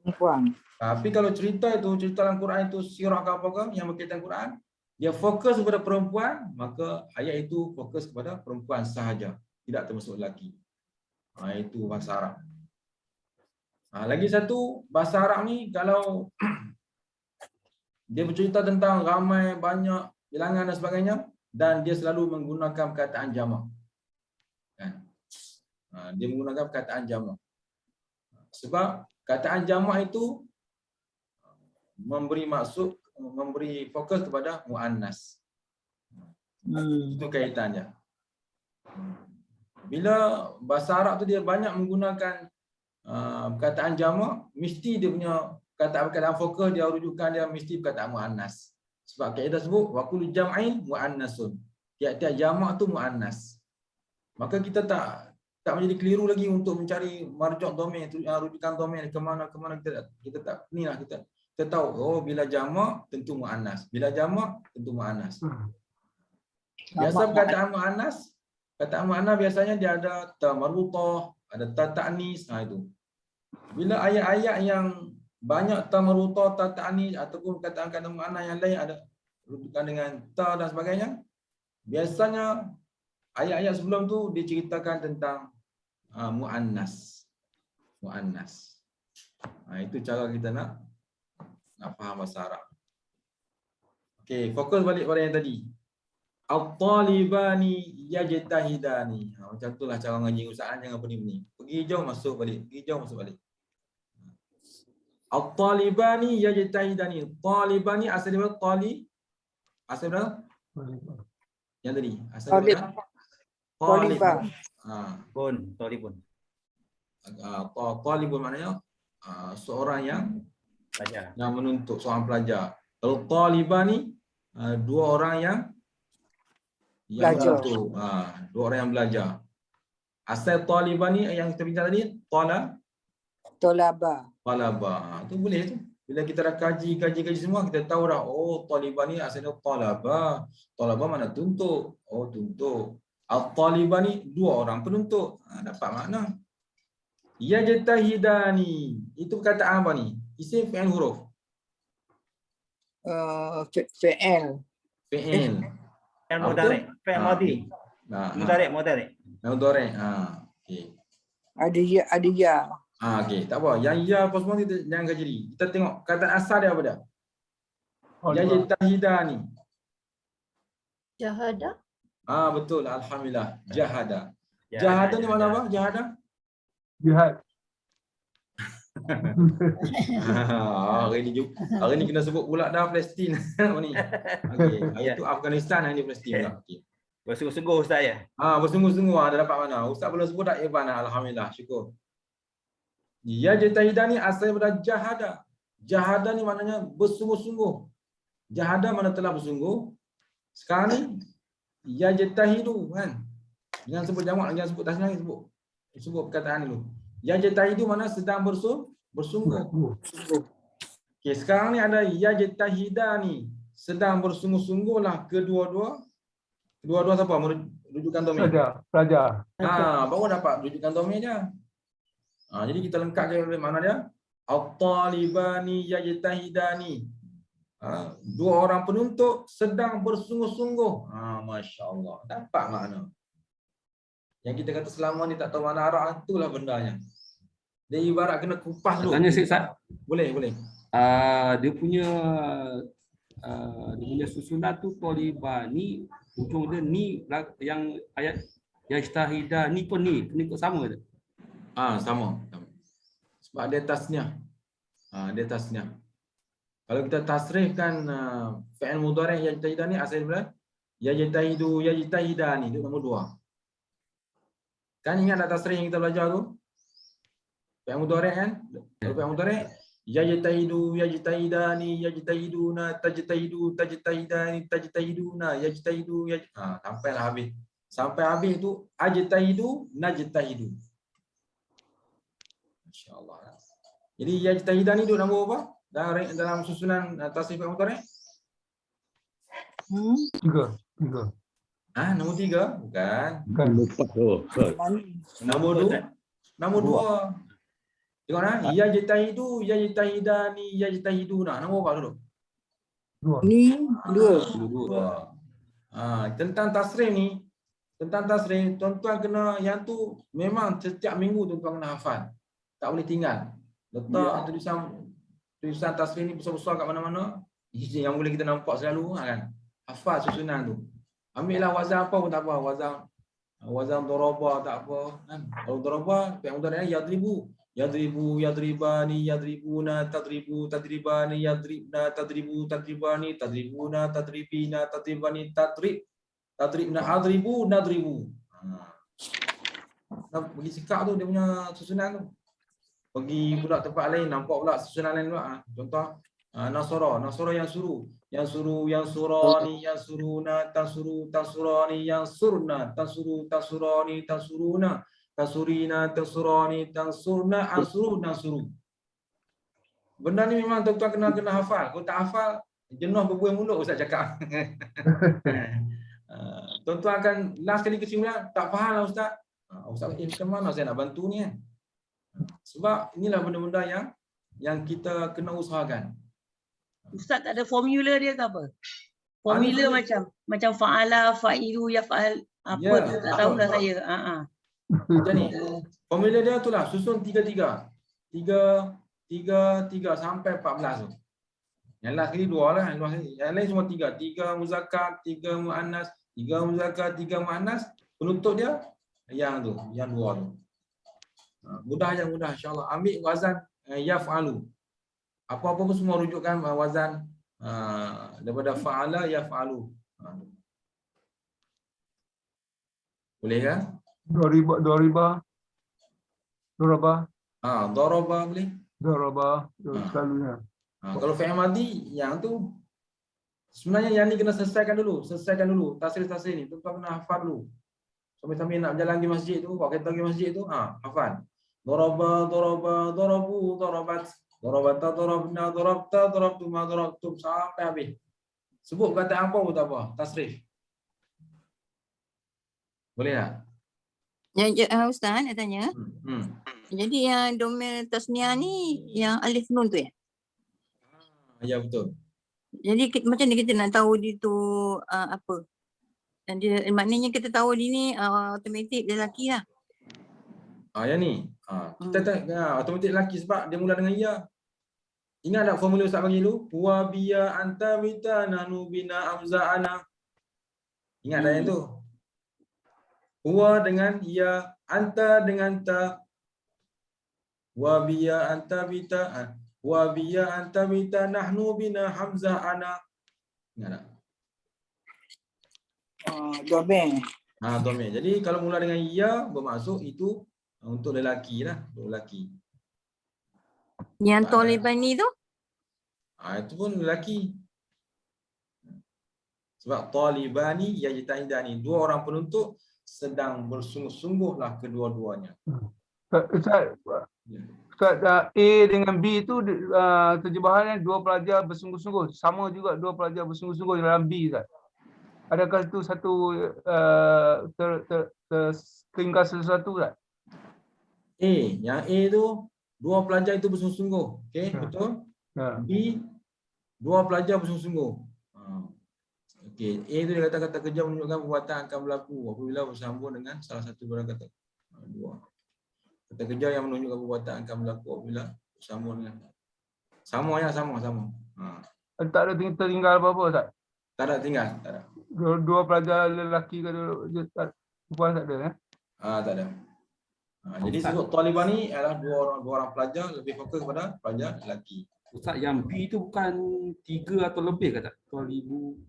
Tapi kalau cerita dalam Quran itu sirah ke apa yang berkaitan Quran, dia fokus kepada perempuan, maka ayat itu fokus kepada perempuan sahaja, tidak termasuk lelaki. Itu bahasa Arab. Lagi satu, bahasa Arab ni kalau dia bercerita tentang ramai, banyak, bilangan dan sebagainya, dan dia selalu menggunakan perkataan jamak. Dia menggunakan perkataan jamak. Sebab perkataan jamak itu memberi fokus kepada muannas. Itu kaitannya. Bila bahasa Arab tu dia banyak menggunakan perkataan jamak, mesti dia punya perkataan fokus, dia rujukan dia mesti perkataan muannas. Sebab kaedah sebut wa kullu jam'in muannasun. Tiap-tiap jamak tu muannas. Maka kita tak menjadi keliru lagi untuk mencari marjuk domain, rujukan domain ke mana kita tak inilah kita tahu bila jamak tentu muannas, bila jamak tentu muannas. Biasa perkataan muannas biasanya dia ada ta marbuthah, ada ta ta'nis, itu. Bila ayat-ayat yang banyak ta marbuthah, ta ta'nis ataupun perkataan muannas yang lain ada rujukan dengan ta dan sebagainya, biasanya ayat-ayat sebelum tu diceritakan tentang muannas. Itu cara kita nak faham bahasa Arab. Okey, fokus balik pada yang tadi. At-talibani yajtahidani. Macam itulah cara ngaji Ustaz, jangan pening-pening. Pergi jauh masuk balik, At-talibani yajtahidani. Talibani asal dia asal dia? Yang tadi, asal dia? Talibun. Talibun maknanya seorang yang Belajar. yang menuntut, seorang pelajar. Kalau talibani dua orang yang Belajar. menuntut, dua orang yang belajar. Asal talibani yang kita bincang tadi, Tolaba. Itu boleh tu. Bila kita dah kaji semua, kita tahu dah, talibani asalnya talaba. Talaba mana tuntut. Tuntut. At-talibani dua orang penuntut. Dapat makna. Yajtahidani. Itu perkataan apa ni? Isim, fi'il, huruf. Fi'il. Fi'il. Fi'il mudhari', fi'il madhi. Mudhari'. Mudhari'. Okey. Ada ya. Okey, tak apa. Yang ya apa semua kita jangan kajari. Kita tengok kata asal dia apa dah. Yajtahidani. Jahada. Betul. Alhamdulillah. Jahada. Jahada ni mana apa? Jahada? Jihad. Hari ni kena sebut pula dah Palestin ni. Okey, hari tu Afghanistan, hari ni Palestin pula. Okey. Bersungguh-sungguh Ustaz ya. Bersungguh-sungguh dah dapat mana? Ustaz belum sebut dah Irfan, alhamdulillah, syukur. Ya jatahidah ni asal daripada jahada. Jahada ni maknanya bersungguh-sungguh. Jahada mana telah bersungguh. Sekarang ni ya jatahidu kan. Jangan sebut jamak, jangan sebut tasniah, sebut perkataan dulu. Ya jatahidu mana sedang bersungguh. Okey, sekarang ni ada ya jatahidah ni sedang bersungguh-sungguhlah kedua-dua. Kedua-dua siapa? Rujukan domir. Pelajar. Baru dapat rujukan domir dia. Jadi kita lengkapkan oleh mana dia? At-talibani yajtahidani. Dua orang penuntut sedang bersungguh-sungguh. Masya-Allah. Dapat makna. Yang kita kata selama ni tak tahu mana arah, itulah bendanya. Dia ibarat kena kupas dulu. Tanya Ustaz. Boleh. Dia punya susunan tu talibani, ujung dia ni yang ayat yajtahidah ni pun ni kena ikut sama tu. Sama. Sebab dia tasniah. Dia tasniah. Kalau kita tasrifkan fi'il mudhari' yajtahidah ni asal dia yajtahidu yajtahidani, itu nombor 2. Kan ingat tak tasrif yang kita belajar tu? Fi'il mudhari' kan? Kalau fi'il mudhari' yajtahidu yajtahidani yajtahiduna tajtahidu tajtahidani tajtahiduna yajtahidu sampailah habis. Sampai habis tu ajtahidu najtahidu. Masya-Allah. Jadi yajtahidani duduk nombor apa? Dalam susunan tasrif fi'il mudhari'? 3. Nombor 3? Bukan. Mana? Nombor 2. Nombor 2. Tengok yajtahidu yajtahidani yajtahiduna. Nombor apa duduk? 2. Ni 2. Tentang tasrif ni, tuan-tuan kena yang tu memang setiap minggu tuan-tuan kena hafal. Tak boleh tinggal. Letak tulisan tasrif ni besar-besar kat mana-mana. Yang boleh kita nampak selalu kan. Hafal susunan tu. Ambil lah wazan apa pun tak apa. Wazan daraba tak apa kan. Kalau daraba fi'il mudhari' yadribu. Yadribu yadribani yadribuna tadribu tadribani yadribna tadribu tadribani tadribuna tadribina tadribani tadribna adribu nadribu. Bagi sikap tu dia punya susunan tu. Pergi pula tempat lain nampak pula susunan lain pula. Contoh nasara yang suruh. Yang suruh yang surani yang suruna tasuru tasurani yang surna tasuru tasurani tasuruna tasurina tasurani tansurna ansuru nasuru. Benda ni memang tuan-tuan kena hafal. Kalau tak hafal jenuh berbuih mulut Ustaz cakap. Tuan-tuan akan last kali kesimpulan tak faham lah Ustaz. Ustaz macam mana saya nak bantu ni kan? Sebab inilah benda-benda yang kita kena usahakan. Ustaz tak ada formula dia ke apa? Formula macam fa'ala, fa'ilu, yaf'al apa tu tak tahulah saya. Macam ni. Formula dia tu lah susun 3-3. 3 sampai 14 tu. Yang last kali 2 lah, yang lain semua 3. 3 muzakkar, 3 muannas, 3 muzakkar, 3 muannas. Penutup dia yang tu, yang 2 tu. Mudah insya-Allah. Ambil wazan yaf'alu. Apa-apa pun semua rujukan wazan daripada fa'ala yaf'alu. Boleh kan? Daraba. Daraba boleh. Daraba selalunya. Kalau fi'il madhi yang tu sebenarnya yang ni kena selesaikan dulu. Tasrif ni tuan kena hafal dulu. Sambil nak berjalan di masjid tu, bawa kereta pergi masjid tu, hafal. Daraba, darabu, darabat. Darabata, darabna, darabta, darabtuma, darabtum sampai habis. Sebut kata apa pun tak apa, tasrif. Boleh tak? Ustaz nak tanya. Jadi yang domir tasniah ni yang alif nun tu ya? Ya betul. Jadi macam ni kita nak tahu dia tu apa? Dan dia maknanya kita tahu dia ni automatik dia lelaki lah. Yang ni. Kita tak automatik lelaki sebab dia mula dengan ya. Ingat tak formula Ustaz bagi dulu? Wa biya anta bita nahnu bina amza'ana. Ingat tak yang tu? Wa dengan ya, anta dengan ta. Wa biya anta bita. Wa biya anta bita nahnu bina hamzah ana. Ingat tak? Domeng. Domir. Jadi kalau mula dengan ya bermaksud itu untuk lelaki lah, untuk lelaki. Yang Tak ada. Tolibani tu? Itu pun lelaki. Sebab talibani yajtahidani, dua orang penuntut sedang bersungguh-sungguhlah kedua-duanya. Ustaz, Ya. Ustaz, A dengan B tu terjemahannya dua pelajar bersungguh-sungguh. Sama juga dua pelajar bersungguh-sungguh dalam B, Ustaz. Adakah itu satu tertinggal sesuatu, Ustaz? Yang A tu dua pelajar itu bersungguh-sungguh. Okey, betul? Ya. B dua pelajar bersungguh-sungguh. Okey, A tu dia kata kerja menunjukkan perbuatan akan berlaku apabila bersambung dengan salah satu barang kata. Dua. Kata kerja yang menunjukkan perbuatan akan berlaku apabila bersambung dengan sama. Tak ada tertinggal apa-apa, Ustaz? Tak ada tinggal, tak ada. Dua pelajar lelaki ke perempuan tak ada, ya? Tak ada. Jadi sebut Taliban ni adalah dua orang pelajar, lebih fokus kepada pelajar lelaki. Ustaz, yang B tu bukan 3 atau lebih ke tak? Talibu.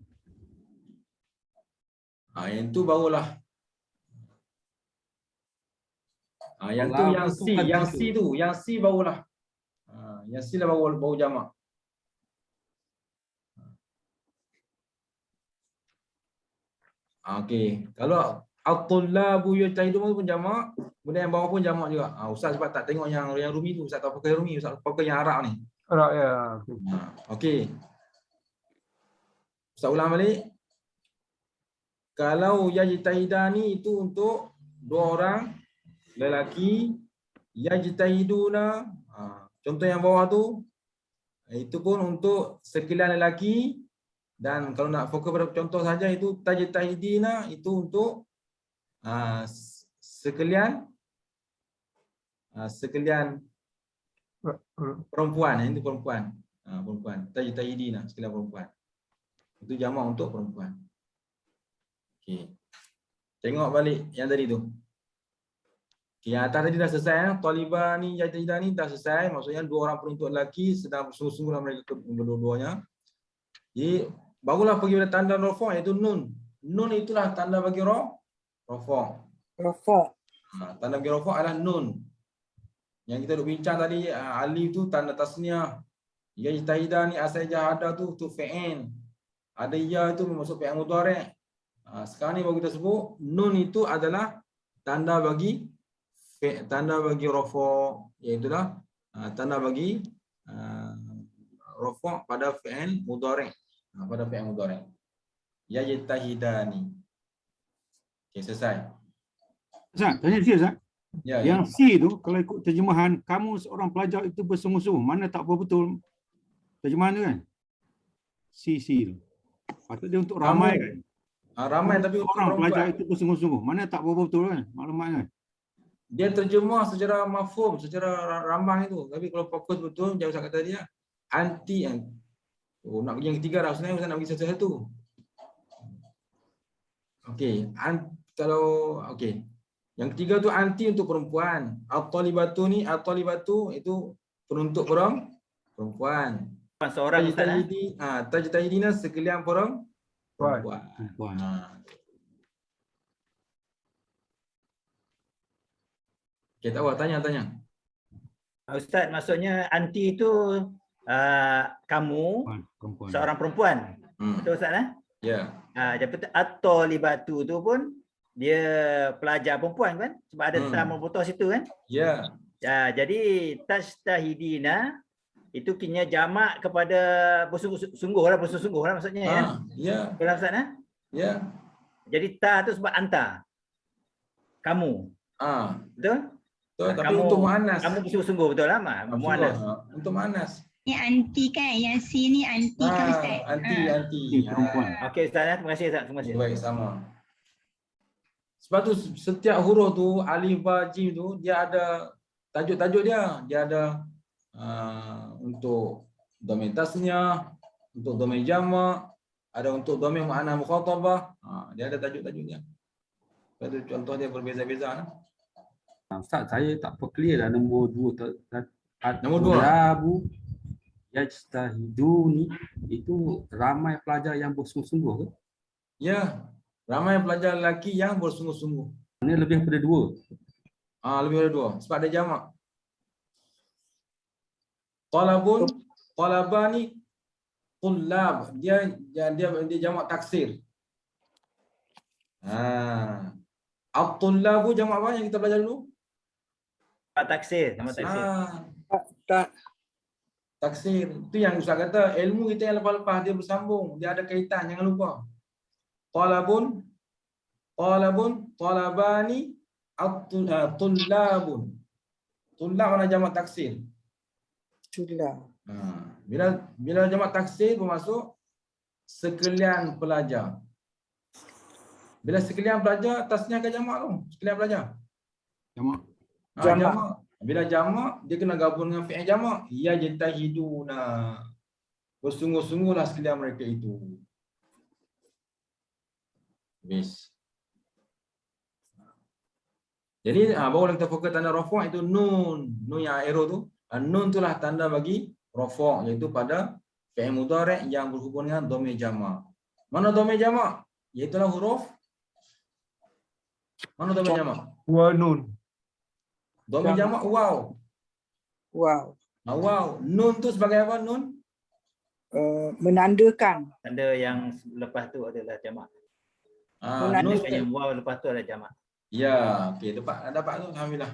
Yang tu barulah. Yang tu Kalau yang tu C, kan yang tiga. C tu, yang C barulah. Yang C lah baru jamak. Okey, kalau at-tullabu yajtahidun pun jamak, kemudian yang bawah pun jamak juga. Ustaz sebab tak tengok yang Rumi tu, Ustaz tak pakai Rumi, Ustaz pakai yang Arab ni. Arab, ya. Okey. Ustaz ulang balik. Kalau yajtahidani itu untuk dua orang lelaki, yajtahiduna, contoh yang bawah tu, itu pun untuk sekalian lelaki. Dan kalau nak fokus pada contoh saja itu tajtahidina, itu untuk sekalian perempuan, itu perempuan. Perempuan, tajtahidina, sekalian perempuan. Itu jamak untuk perempuan. Okey. Tengok balik yang tadi tu. Okey, yang atas tadi dah selesai. Talibani yajtahidani dah selesai. Maksudnya dua orang penuntut lelaki sedang bersungguh-sungguh dalam mereka kedua-duanya. Jadi barulah pergi pada tanda rafa' iaitu nun. Nun itulah tanda bagi rafa'. Tanda bagi rafa' adalah nun. Yang kita duk bincang tadi, alif tu tanda tasniah. Yajtahidani asal jahada tu fi'il. Ada ya itu bermaksud fi'il mudhari'. Sekarang ni baru kita sebut nun itu adalah tanda bagi rafa', iaitu dah tanda bagi rafa' pada fi'il mudhari'. Pada fi'il mudhari'. Yajtahidani. Okey, selesai. Ustaz, tanya sikit Ustaz. Ya, Yang C tu kalau ikut terjemahan kamu seorang pelajar itu bersungguh-sungguh, mana tak betul terjemahan tu kan? C tu. Patut dia untuk ramai kan? Ramai tapi untuk Orang pelajar perempuan. itu bersungguh-sungguh. Mana tak betul kan? Maklumat kan? Dia terjemah secara mafhum, secara rambang itu. Tapi kalau fokus betul, jauh saya kata dia anti. Nak pergi yang ketiga dah. Sebenarnya saya nak pergi satu-satu. Okey, okey. Yang ketiga tu anti untuk perempuan. At-talibatu ni, at-talibatu itu penuntut perempuan. Seorang Ustaz. Tajtahidina sekalian perempuan. Perempuan. Okey, tak apa, tanya. Ustaz, maksudnya anti itu kamu Perempuan. seorang perempuan. Betul Ustaz? Ya. Jadi at-talibatu tu pun dia pelajar perempuan kan? Sebab ada ta membutuh situ kan? Ya. Jadi tajtahidina itu kini jamak kepada bersungguh-sungguh lah maksudnya ya. Ya. Betul Ustaz Ya. Jadi ta tu sebab anta. Kamu. Betul? Betul, tapi untuk muannas. Kamu bersungguh-sungguh betul lah muannas. Untuk muannas. Ni anti kan? Yang C ni anti kan Ustaz? Anti. Perempuan. Okey Ustaz, terima kasih Ustaz. Terima kasih. Baik, sama. Sebab tu setiap huruf tu, alif, ba, jim tu, dia ada tajuk-tajuk dia. Dia ada untuk domain tasniah, untuk domain jamak, ada untuk domain mu'annas mukhatabah. Dia ada tajuk-tajuk dia. Contoh dia berbeza-beza. Ustaz, saya tak clear lah nombor 2. Nombor 2. At-tullabu yajtahiduni itu ramai pelajar yang bersungguh-sungguh ke? Ya, ramai pelajar lelaki yang bersungguh-sungguh. Ini lebih daripada 2. Lebih dari 2 sebab ada jamak. Talabun, talabani, tullab. Dia jamak taksir. At-tullabu jamak apa yang kita belajar dulu? Taksir, nama taksir. Taksir. Itu yang Ustaz kata, ilmu kita yang lepas-lepas dia bersambung, dia ada kaitan, jangan lupa. Talabun, talabani, at-tullabun. Tullab mana jamak taksir? Bila jamak taksir bermaksud sekalian pelajar. Bila sekalian pelajar, tasnya ke jamak tu. Sekalian pelajar. Jamak. Jamak. Bila jamak, dia kena gabung dengan fi'il jamak. Ya jatahiduna. Bersungguh-sungguhlah sekalian mereka itu. Habis. Jadi barulah kita fokus tanda rafa' itu nun. Nun yang arrow tu. Nun itulah tanda bagi rafa', iaitu pada fi'il mudhari' yang berhubung dengan dhamir jamak. Mana dhamir jamak? Iaitulah huruf. Mana dhamir jamak? Wa nun. Dhamir jamak waw. Waw. Nun tu sebagai apa nun? Menandakan. Tanda yang lepas tu adalah jamak. Nun Yang waw lepas tu adalah jamak. Ya, okey, dapat tu alhamdulillah.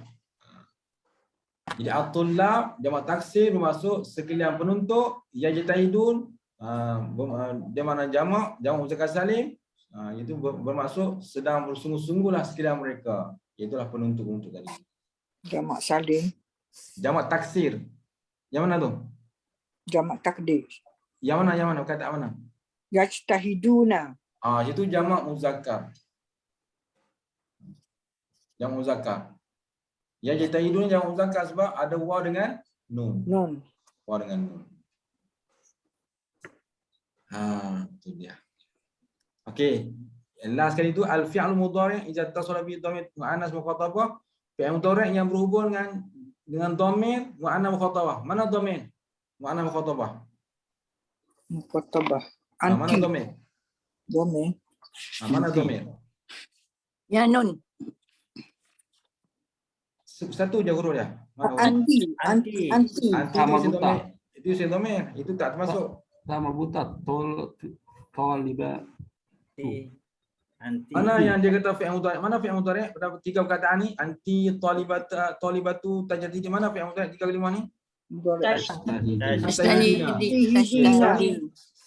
Jadi at-tullab jamak taksir bermaksud sekalian penuntut, yajtahidun dia mana jamak muzakkar salim, itu bermaksud sedang bersungguh-sungguhlah sekalian mereka. Itulah penuntut tadi. Jamak salim. Jamak taksir. Yang mana tu? Jamak takdir. Yang mana? Kata mana? Yajtahiduna. Itu jamak muzakkar. Jamak muzakkar. Yang jatahidun jamak muzakkar sebab ada waw dengan nun. Waw dengan nun. Itu dia. Okey. Last kali itu al-fi'l mudhari' idza tasala bi dhamir muannas mukhatabah. Fi'il mudhari' yang berhubung dengan dhamir muannas mukhatabah. Mana dhamir? Muannas mukhatabah. Mana dhamir? Mana dhamir? Ya nun. Satu je huruf dia. Anti. Itu isim dhamir. Itu tak termasuk. Sama buta toliba. Mana yang dia kata fi'il mudhari'? Mana fi'il mudhari'? Pada 3 perkataan ni, anti talibatu tajdid. Mana fi'il mudhari' 3 kalimah ni?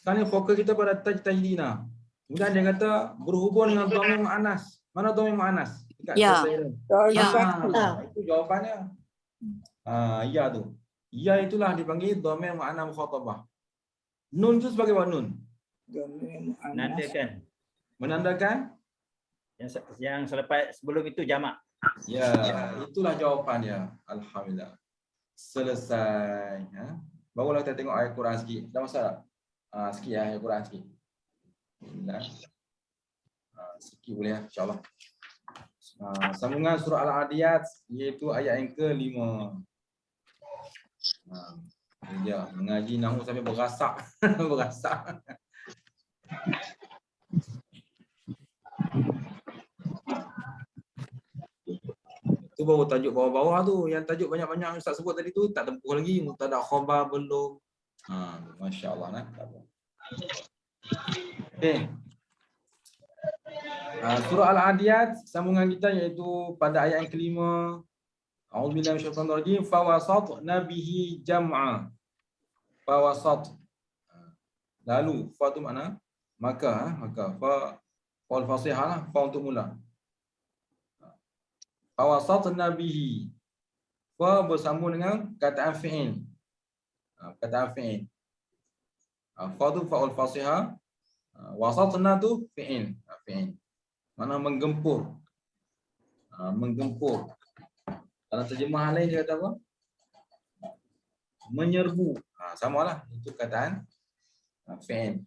Sekarang fokus kita pada tajdidina. Kemudian dia kata berhubung dengan dhamir muannas. Mana dhamir muannas? Ya. Itu jawapannya. Ya tu. Ya itulah dipanggil dhamir muannas mukhatabah. Nun tu sebagai apa nun? Menandakan yang selepas sebelum itu jamak. Ya, itulah jawapan dia. Alhamdulillah. Selesai. Barulah kita tengok ayat Quran sikit. Dah masalah? Sikit ayat Quran sikit. Sikit boleh ya, insyaAllah. Sambungan surah Al-Adiyat iaitu ayat yang ke-5. Ya, mengaji nahwu sampai berasak. Berasak. Itu baru tajuk bawah-bawah tu. Yang tajuk banyak-banyak Ustaz sebut tadi tu tak tempuh lagi. Mubtada khabar belum. Masya-Allah nah. Okey. Surah Al-Adiyat sambungan kita iaitu pada ayat yang ke-5. A'udzubillahi minasyaitonir rajim. Fawasatna bihi jam'a. Fawasat. Lalu fa tu makna maka fa wal fasihah lah, fa untuk mula. Fawasatna bihi. Fa bersambung dengan kataan fi'il. Kataan fi'il. Fa tu fa'ul fasihah. Wasatna tu fi'il. Fi'il. Mana menggempur. Menggempur. Dalam terjemahan lain dia kata apa? Menyerbu. Samalah. Itu kataan fi'il.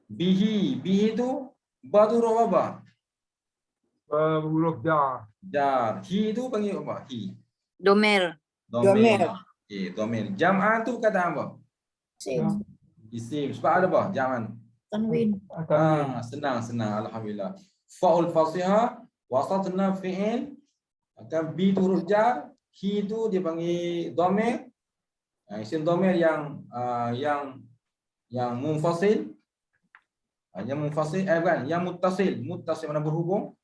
Bihi. Bihi tu ba tu huruf apa? Huruf jar. Jar. Hi tu panggil apa? Hi. Domer. Domer. Okey, domer. Jam'an tu kata apa? Ya. Isim. Sebab ada apa? Jam'an. Tanwin. Senang. Alhamdulillah. Fa'ul fasihah, wasatna fi'il, akan B tu huruf jar, hi tu dia panggil domer. Isim domer yang munfasil. Yang munfasil bukan, yang muttasil. Muttasil mana berhubung.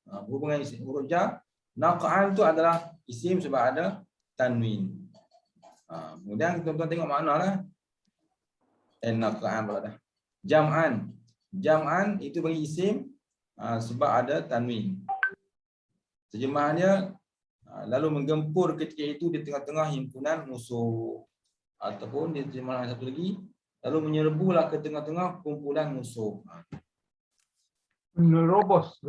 Berhubung dengan isim huruf jar. Naq'an tu adalah isim sebab ada tanwin. Kemudian tuan-tuan tengok makna lah. Naq'an pula dah. Jam'an itu bagi isim sebab ada tanwin. Terjemahannya lalu menggempur ketika itu di tengah-tengah himpunan musuh, ataupun di terjemahan satu lagi, lalu menyerbulah ke tengah-tengah kumpulan musuh. Menerobos.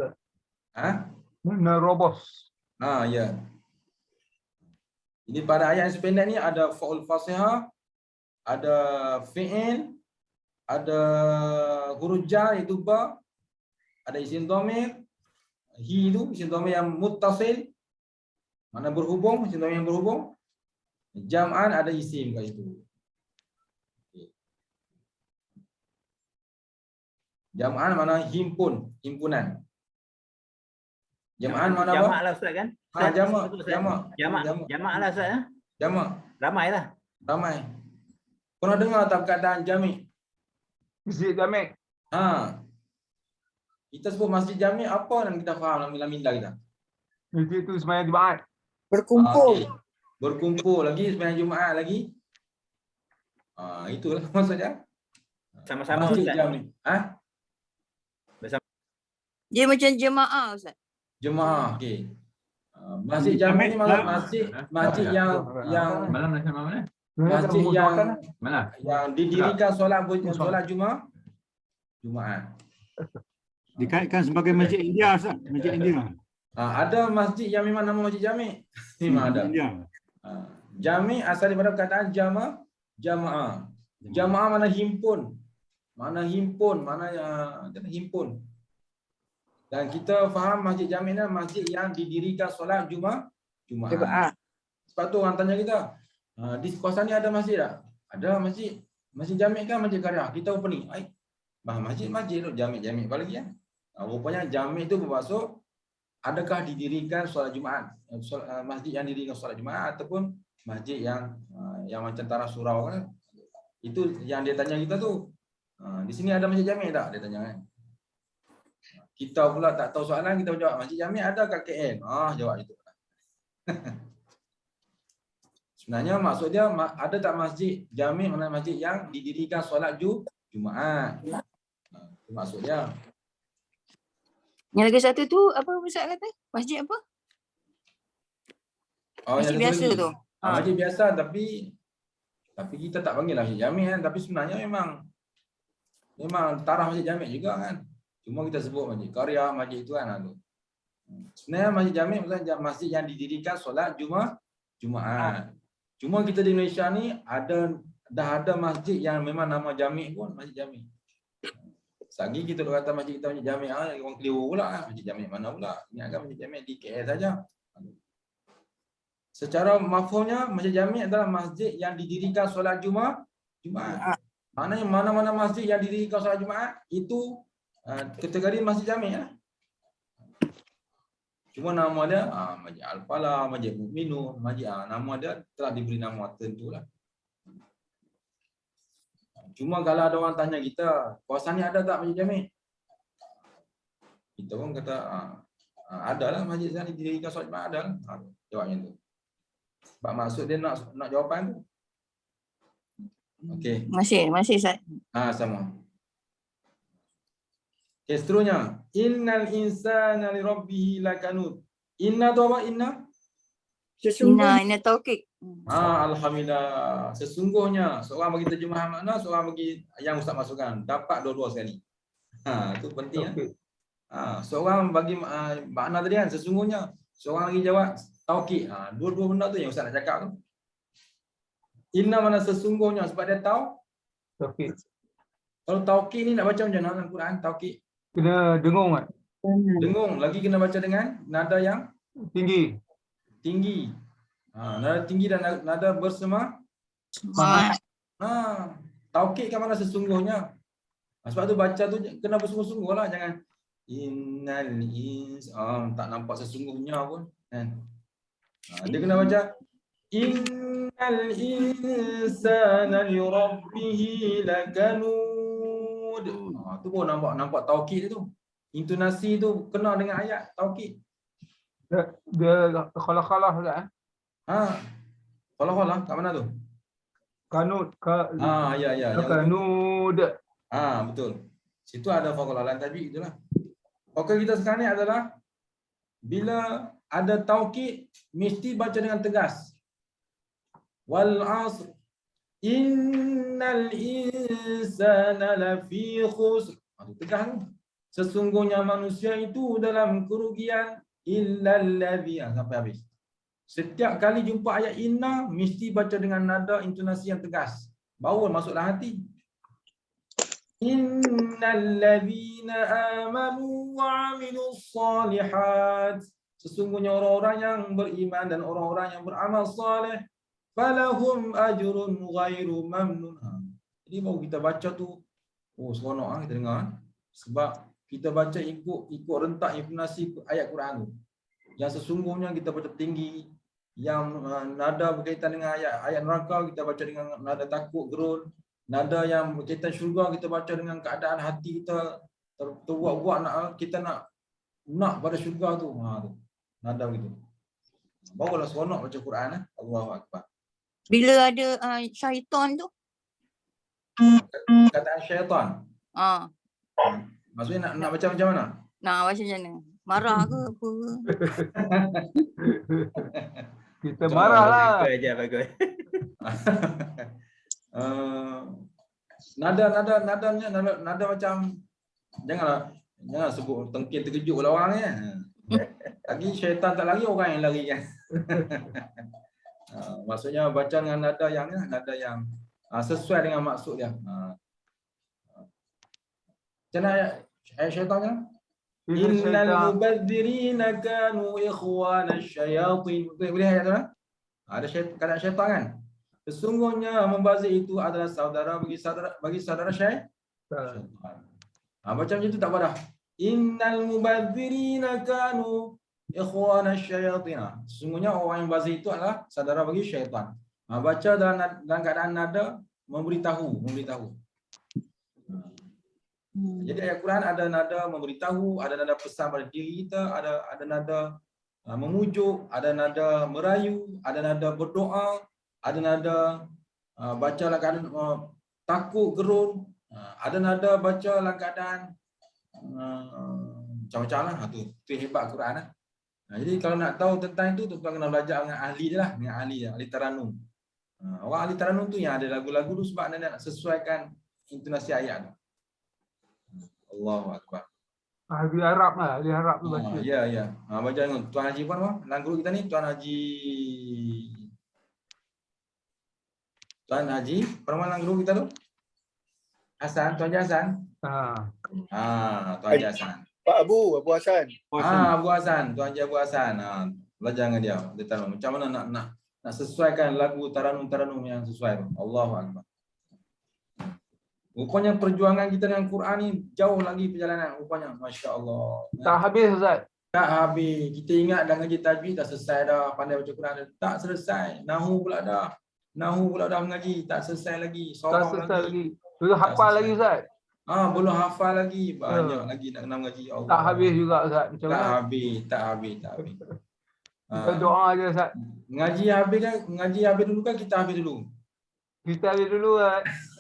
Menerobos. Ya. Ini pada ayat yang sependek ni ada fa'ul fasihah, ada fi'il, ada huruf jar iaitu ba, ada isim dhamir, hi itu isim dhamir yang muttasil, mana berhubung, isim dhamir yang berhubung. Jam'an ada isim kat situ. Jam'an mana himpunan. Jam'an mana apa? Jamak lah Ustaz kan? Jamak lah Ustaz. Jamak. Ramai lah. Ramai. Pernah dengar tak perkataan jami'? Masjid jami'. Kita sebut masjid jami', apa yang kita faham dalam minda kita? Masjid tu sembahyang Jumaat. Berkumpul. Berkumpul lagi sembahyang Jumaat lagi. Itulah maksudnya. Sama-sama Masjid Ustaz. jami'. Dia macam jemaah Ustaz. Jemaah, okey. Masjid jami' ni maksud masjid yang masjid yang didirikan solat Jumaat. Dikaitkan sebagai masjid India Ustaz, masjid India. Ada masjid yang memang nama masjid jami'. Memang ada. Jami' asal daripada perkataan jamaah. Jamaah mana himpun. Mana himpun. Dan kita faham masjid jami' ni masjid yang didirikan solat Jumaat. Sebab tu orang tanya kita, di kawasan ni ada masjid tak? Ada masjid. Masjid jami' kan masjid karya. Kita opening. Masjid tu jami'. Apa lagi ya? Rupanya jami' itu bermaksud adakah didirikan solat Jumaat. Masjid yang didirikan solat Jumaat ataupun masjid yang macam Tanah Surau kan. Itu yang dia tanya kita tu. Di sini ada masjid jami' tak? Dia tanya kan. Kita pula tak tahu soalan, kita jawab masjid jami' ada kat KL. Jawab itu. Sebenarnya maksud dia ada tak masjid jami', mana masjid yang didirikan solat Jumaat. Itu maksud dia. Yang lagi satu tu apa Ustaz kata? Masjid apa? Masjid biasa tu. Masjid biasa tapi kita tak panggil lah masjid jami' kan. Tapi sebenarnya memang taraf masjid jami' juga kan. Cuma kita sebut masjid karya, masjid itu kan. Sebenarnya masjid jami' maksudnya masjid yang didirikan solat Jumaat. Cuma kita di Malaysia ni dah ada masjid yang memang nama jami' pun masjid jami'. Sagi kita kata masjid kita masjid jami', orang keliru pula kan. Masjid jami' mana pula? Ini agak masjid jami' di KL saja. Secara mafhumnya masjid jami' adalah masjid yang didirikan solat Jumaat. Maknanya mana-mana masjid yang didirikan solat Jumaat itu kategori masjid jami' lah. Cuma nama dia Masjid Al-Falah, Masjid Mukminun, nama dia telah diberi nama tertentu lah. Cuma kalau ada orang tanya kita, kawasan ni ada tak masjid jami'? Kita pun kata ada lah masjid yang didirikan solat Jumaat, ada lah. Jawabnya tu. Sebab maksud dia nak jawapan tu. Okey. Masih Ustaz. Sama. Okay, seterusnya. Innal insana li rabbih lakanut. Inna tu apa? Inna taukid. Alhamdulillah. Sesungguhnya seorang bagi terjemahan makna, seorang bagi yang Ustaz masukkan. Dapat dua-dua sekali. Itu penting. Seorang bagi makna tadi kan, sesungguhnya. Seorang lagi jawab taukid. Dua-dua benda tu yang Ustaz nak cakap tu. Inna mana sesungguhnya sebab dia tahu. Taukid. Kalau taukid ni nak baca macam mana dalam Quran? Taukid. Kena dengung kan? Dengung lagi kena baca dengan nada yang Tinggi. tinggi. Nada tinggi dan nada bersema. Semangat. Taukid kan mana sesungguhnya. Sebab tu baca tu kena bersungguh-sungguh lah, jangan innal ins tak nampak sesungguhnya pun kan. Dia kena baca innal insana li rabbih lakanud. Tu pun nampak taukid tu. Intonasi tu kena dengan ayat taukid. Dia khalah-khalah juga Khalah kat mana tu? Kanut Ya. Kanud. Betul. Situ ada faqalalan tajwid itulah. Okey, kita sekarang ni adalah bila ada taukid mesti baca dengan tegas. Wal 'asr innal insana lafi khusr. Tegas tu. Sesungguhnya manusia itu dalam kerugian illal ladzi sampai habis. Setiap kali jumpa ayat inna mesti baca dengan nada intonasi yang tegas. Baru masuklah hati. Innal ladzina amanu wa 'amilus solihat. Sesungguhnya orang-orang yang beriman dan orang-orang yang beramal saleh, falahum ajrun ghairu mamnun. Jadi baru kita baca tu, seronok kita dengar. Sebab kita baca ikut rentak intonasi ayat Quran tu. Yang sesungguhnya kita baca tinggi, yang nada berkaitan dengan ayat neraka kita baca dengan nada takut gerun, nada yang berkaitan syurga kita baca dengan keadaan hati kita terbuat-buat kita nak pada syurga tu. Nada begitu. Barulah seronok baca Quran. Allahu Akbar. Bila ada syaitan tu? Kataan syaitan. Maksudnya nak baca macam mana? Nak baca macam mana? Marah ke apa ke? Kita marah lah. Bagus. Nada macam jangan sebut tengking terkejut lah orang ni. Lagi syaitan tak lari, orang yang lari kan. Maksudnya baca dengan nada yang sesuai dengan maksud dia. Macam mana ayat syaitannya? Innal mubadzirina kanu ikhwana syayatin. Boleh ayat tu? Ada kata syaitan kan? Sesungguhnya membazir itu adalah saudara bagi saudara syaitan. Baca macam tu tak apa dah. Innal mubadzirina kanu ikhwana syayatin. Sesungguhnya orang yang bazir itu adalah saudara bagi syaitan. Baca dalam keadaan nada memberitahu. Jadi ayat Quran ada nada memberitahu, ada nada pesan pada diri kita, ada nada memujuk, ada nada merayu, ada nada berdoa, ada nada baca dalam keadaan takut gerun, ada nada baca dalam keadaan macam-macam lah. Tu hebat Quran lah. Jadi kalau nak tahu tentang itu, tuan kena belajar dengan ahli dia lah, dengan ahli taranum. Orang ahli taranum tu yang ada lagu-lagu tu sebab nak sesuaikan intonasi ayat tu. Allahu Akbar. Ahli Arab lah, ahli Arab tu baca. Ya. Baca dengan Tuan Haji pun apa? Guru kita ni Tuan Haji. Tuan Haji, permalan guru kita tu? Hasan, Tuan Hasan. Tuan Haji Hasan. Pak Abu Hasan. Abu Hasan, Tuan Haji Abu Hasan. Belajar dengan dia. Dia tahu macam mana nak sesuaikan lagu taranum yang sesuai tu. Allahu Akbar. Rupanya perjuangan kita dengan Quran ni jauh lagi perjalanan rupanya. Masya Allah. Tak habis Ustaz. Tak habis. Kita ingat dah ngaji tajwid dah selesai dah. Pandai baca Quran dah. Tak selesai. Nahu pula dah mengaji. Tak selesai lagi. Tak selesai lagi. Belum hafal lagi Ustaz. Belum hafal lagi. Banyak lagi nak kena mengaji. Allah. Tak habis juga Ustaz. Macam tak mana? Tak habis. Kita doa je Ustaz. Ngaji habis dulu kan kita habis dulu. Kita habis dulu Ustaz.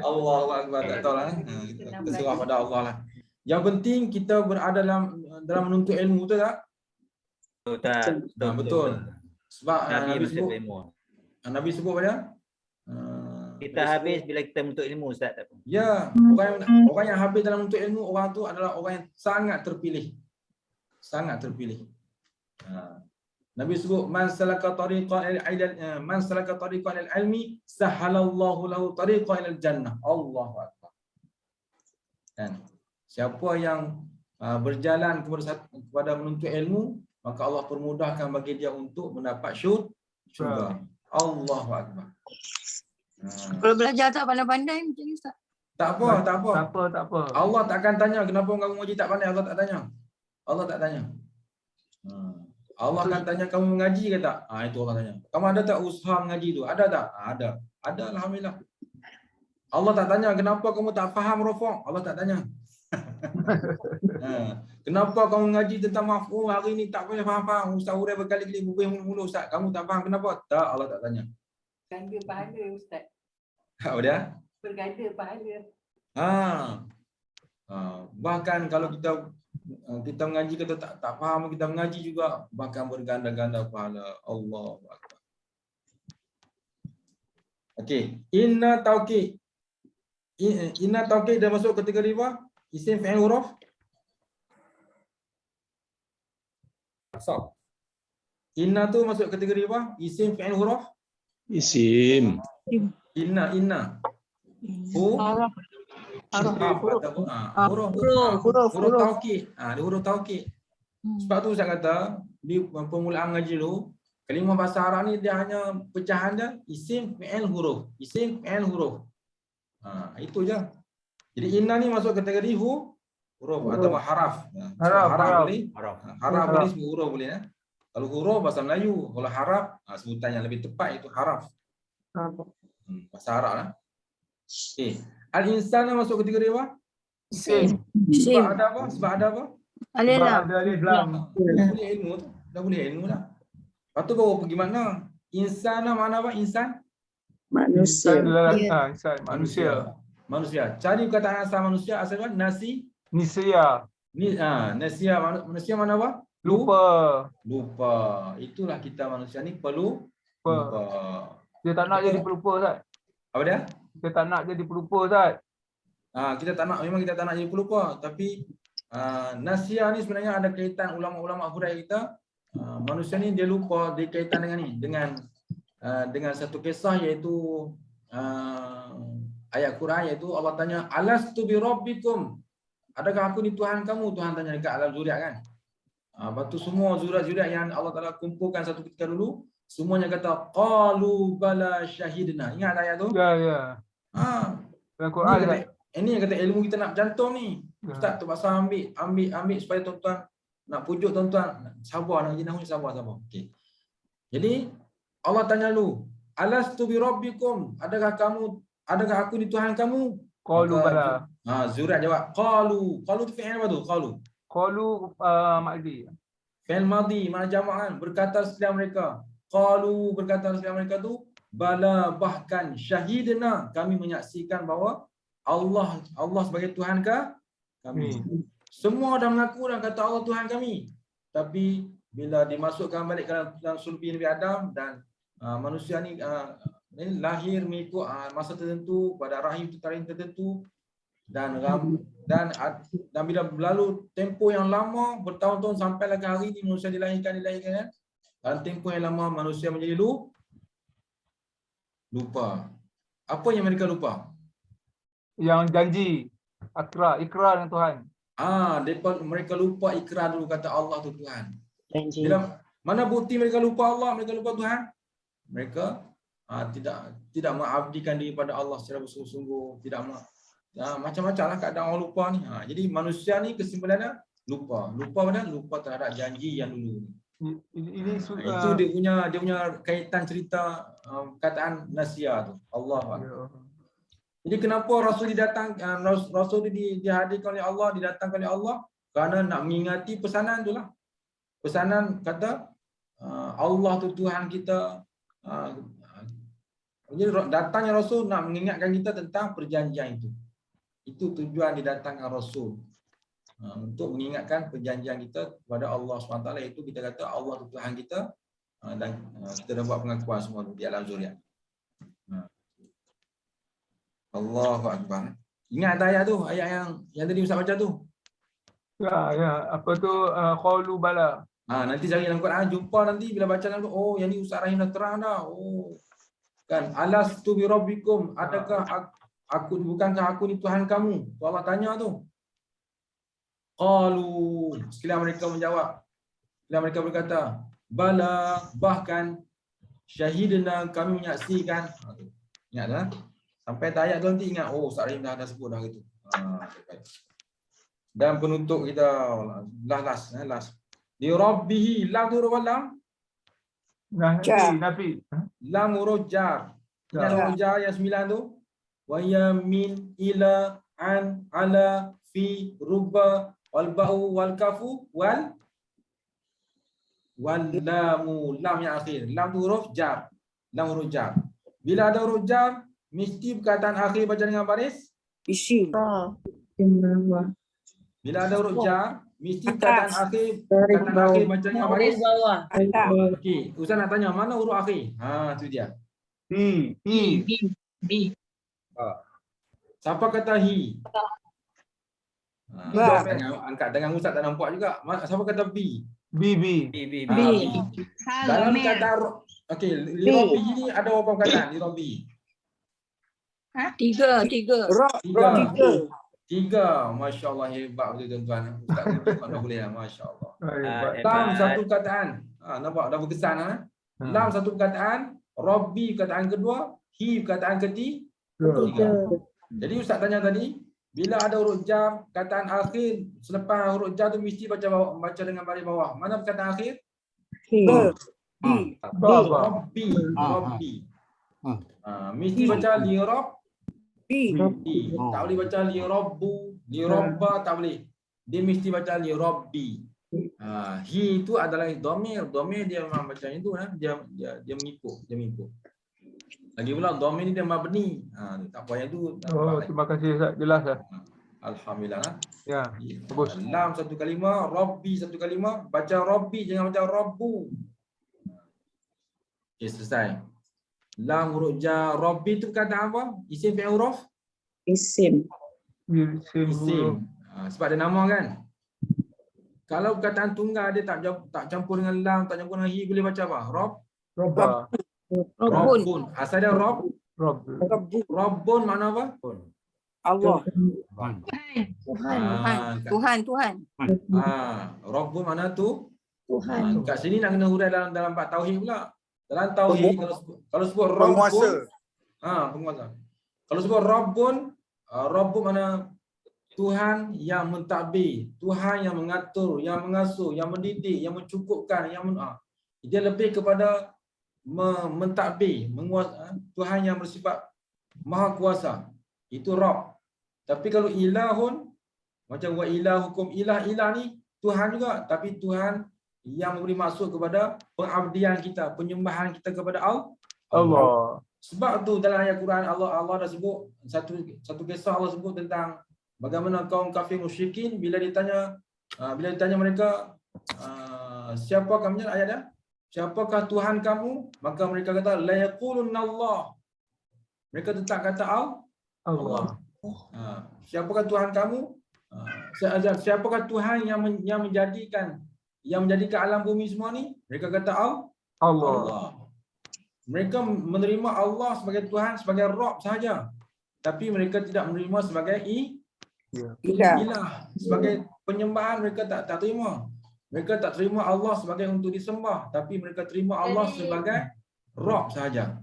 Allahu Akbar, tak tahu lah. Kita serah pada Allah lah. Yang penting kita berada dalam menuntut ilmu, betul tak? Betul. Sebab Nabi sebut pada kita habis bila kita menuntut ilmu Ustaz. Ya, orang yang habis dalam menuntut ilmu, orang tu adalah orang yang sangat terpilih. Nabi sebut man salaka tariqan ilal ilmi sahalallahu lahu tariqan ilal jannah. Allahu Akbar. Kan? Siapa yang berjalan kepada menuntut ilmu, maka Allah permudahkan bagi dia untuk mendapat syurga. Allahu Akbar. Kalau belajar tak pandai-pandai macam ni Ustaz. Tak apa, tak apa. Tak apa. Allah takkan tanya kenapa kamu mengaji tak pandai. Allah tak tanya. Allah tak tanya. Allah akan tanya kamu mengaji ke tak? Itu Allah tanya. Kamu ada tak usaha mengaji tu? Ada tak? Ada. Ada, alhamdulillah. Allah tak tanya kenapa kamu tak faham rafa'. Allah tak tanya. Kenapa kamu mengaji tentang maf'ul hari ni tak boleh faham-faham. Ustaz urai berkali-kali bubuh mulu-mulu Ustaz. Kamu tak faham kenapa? Tak, Allah tak tanya. Ganda pahala Ustaz. Apa dia? Berganda pahala. Bahkan kalau kita mengaji kita tak faham, kita mengaji juga bahkan berganda-ganda pahala. Allahu Akbar. Okey, inna taukid. Inna taukid dah masuk kategori apa? Isim fi'il huruf. So, inna tu masuk kategori apa? Isim fi'il huruf. Isim. Inna. Huruf taukid. Dia huruf taukid. Sebab tu saya kata di permulaan ngaji dulu, kalimah bahasa Arab ni dia hanya pecahan dia isim fi'il huruf. Isim fi'il huruf. Itu je. Jadi inna ni masuk kategori huruf atau haraf. Haraf boleh. Haraf boleh sebut huruf boleh ya. Kalau huruf bahasa Melayu, kalau haraf sebutan yang lebih tepat itu haraf. Bahasa Arab lah. Okey. Al-insan masuk kategori apa? Isim. Sebab ada apa? Sebab ada apa? Alif lam. Ada alif lam. Dah boleh ilmu tu. Dah boleh ilmu dah. Lepas tu baru pergi mana? Insana mana apa? Insan? Manusia. Insan manusia. Manusia. Cari perkataan asal manusia asal apa? Nisya. Nasia manusia mana apa? Lupa. Itulah kita manusia ni perlu lupa. Dia tak nak jadi pelupa Ustaz. Apa dia? Kita tak nak jadi pelupa Ustaz. Kita tak nak, memang kita tak nak jadi pelupa, tapi nasia ni sebenarnya ada kaitan ulama-ulama budaya kita. Manusia ni dia lupa, dia kaitan dengan ni, dengan satu kisah iaitu ayat Quran iaitu Allah tanya alastu bi rabbikum. Adakah aku ni Tuhan kamu? Tuhan tanya dekat alam zuriat kan. Lepas tu semua zuriat-zuriat yang Allah Taala kumpulkan satu ketika dulu, semuanya kata qalu bala syahidna. Ingat ayat tu? Ya. Dalam Quran ini yang kata ilmu kita nak bercantum ni. Ustaz terpaksa ambil supaya tuan-tuan nak pujuk tuan-tuan sabar nak jenah ni sabar. Okey. Jadi Allah tanya lu, alastu bi rabbikum? Adakah aku ni Tuhan kamu? Qalu bala. Zuriat jawab qalu. Qalu tu fi'il apa tu? Qalu madhi. Fi'il madhi mana jamak kan? Berkata setiap mereka. Qalu berkata setiap mereka tu bala bahkan syahidna kami menyaksikan bahawa Allah sebagai Tuhan kami. Semua dah mengaku dan kata Allah Tuhan kami. Tapi bila dimasukkan balik ke dalam sulbi Nabi Adam dan manusia ni lahir mengikut masa tertentu pada rahim tertentu dan bila berlalu tempoh yang lama bertahun-tahun sampailah ke hari ni manusia dilahirkan dalam tempoh yang lama manusia menjadi lupa. Apa yang mereka lupa? Yang janji ikrar dengan Tuhan. Mereka lupa ikrar dulu kata Allah tu Tuhan. Janji. Bila mana bukti mereka lupa Allah, mereka lupa Tuhan? Mereka tidak mengabdikan diri pada Allah secara bersungguh-sungguh, tidak macam-macam lah keadaan orang lupa ni. Jadi manusia ni kesimpulannya lupa terhadap janji yang dulu. Itu dia punya kaitan cerita perkataan nasia tu. Allah. Jadi kenapa Rasul Rasul dihadirkan oleh Allah, didatangkan oleh Allah? Kerana nak mengingati pesanan itulah. Pesanan kata Allah tu Tuhan kita. Jadi datangnya Rasul nak mengingatkan kita tentang perjanjian itu. Itu tujuan didatangkan Rasul. Untuk mengingatkan perjanjian kita kepada Allah SWT, iaitu kita kata Allah tu Tuhan kita dan kita dah buat pengakuan semua di alam zuriat. Allahu Akbar. Ingat ayat tu, ayat yang tadi Ustaz baca tu? Ya, apa tu qalu bala. Nanti cari dalam Quran, jumpa nanti bila baca dalam tu, yang ni Ustaz Rahim dah terang dah. Kan alastu bi rabbikum, adakah bukankah aku ni Tuhan kamu? Tu Allah tanya tu. Qalu, sekalian mereka menjawab. Sekalian mereka berkata, bala, bahkan syahidna, kami menyaksikan. Ingatlah. Sampai ayat tu nanti ingat. Oh, Ustaz Rahim dah sebut dah gitu. Dan penutup kita last. Di rabbihi, lam tu huruf lam. Nafi. Lam huruf jar. Ingat huruf jar yang 9 tu? Wa ya min ila an ala fi rubba wal ba'u wal kafu wal lamu, lam yang akhir. Lam tu huruf jar. Lam huruf jar. Bila ada huruf jar, mesti perkataan akhir baca dengan baris isim. Bila ada huruf jar, mesti perkataan akhir baca dengan baris bawah. Okey, Ustaz nak tanya mana huruf akhir? Tu dia. B. Siapa kata hi? Angkat tangan Ustaz tak nampak juga. Siapa kata B? B. Dalam kata okey, li rabbi ni ada berapa perkataan li rabbi? Tiga. Tiga. Masya-Allah, hebat betul tuan-tuan. Ustaz tak boleh lah, masya-Allah. Lam satu perkataan. Nampak dah berkesan ah. Lam satu perkataan, rabbi perkataan kedua, hi perkataan ketiga. Jadi Ustaz tanya tadi, bila ada huruf jar, perkataan akhir selepas huruf jar tu mesti baca dengan baris bawah. Mana perkataan akhir? Rabbi. Mesti baca li rabbi. Tak boleh baca li rabbu, li rabba, tak boleh. Dia mesti baca li rabbi. Hi itu adalah dhamir. Dhamir dia memang baca itu dia mengikut. Lagi pula dhamir ni dia mabni. Tak payah tu. Terima kasih Ustaz, jelas dah. Alhamdulillah. Ya, bagus. Lam satu kalimah, rabbi satu kalimah, baca rabbi jangan baca rabbu. Okey, selesai. Lam huruf jar, rabbi tu kata apa? Isim fi'il huruf? Isim. Sebab ada nama kan? Kalau perkataan tunggal dia tak campur dengan lam, tak campur dengan hi, boleh baca apa? Rabbun. Asal dia Rabbun makna apa? Allah. Tuhan. Rabbun makna tu Tuhan. kat sini nak kena hurai dalam bab tauhid pula. Dalam tauhid kalau sebut Rabbun, penguasa. Kalau sebut Rabbun makna Tuhan yang mentadbir, Tuhan yang mengatur, yang mengasuh, yang mendidik, yang mencukupkan, dia lebih kepada mentadbir, Tuhan yang bersifat maha kuasa. Itu Rabb. Tapi kalau ilahun, macam wa ilahukum, ilah ni Tuhan juga, tapi Tuhan yang memberi maksud kepada pengabdian kita, penyembahan kita kepada Allah. Sebab tu dalam ayat Quran Allah dah sebut satu kisah. Allah sebut tentang bagaimana kaum kafir musyrikin bila ditanya mereka siapakah ayat dia? Siapakah Tuhan kamu? Maka mereka kata la yaqulunna Allah. Mereka tetap kata Allah. Siapakah Tuhan kamu? Siapakah Tuhan yang menjadikan alam bumi semua ni? Mereka kata Allah. Mereka menerima Allah sebagai Tuhan, sebagai Rabb sahaja. Tapi mereka tidak menerima sebagai ilah. Sebagai penyembahan mereka tak terima. Mereka tak terima Allah sebagai untuk disembah, tapi mereka terima Allah sebagai Rabb sahaja.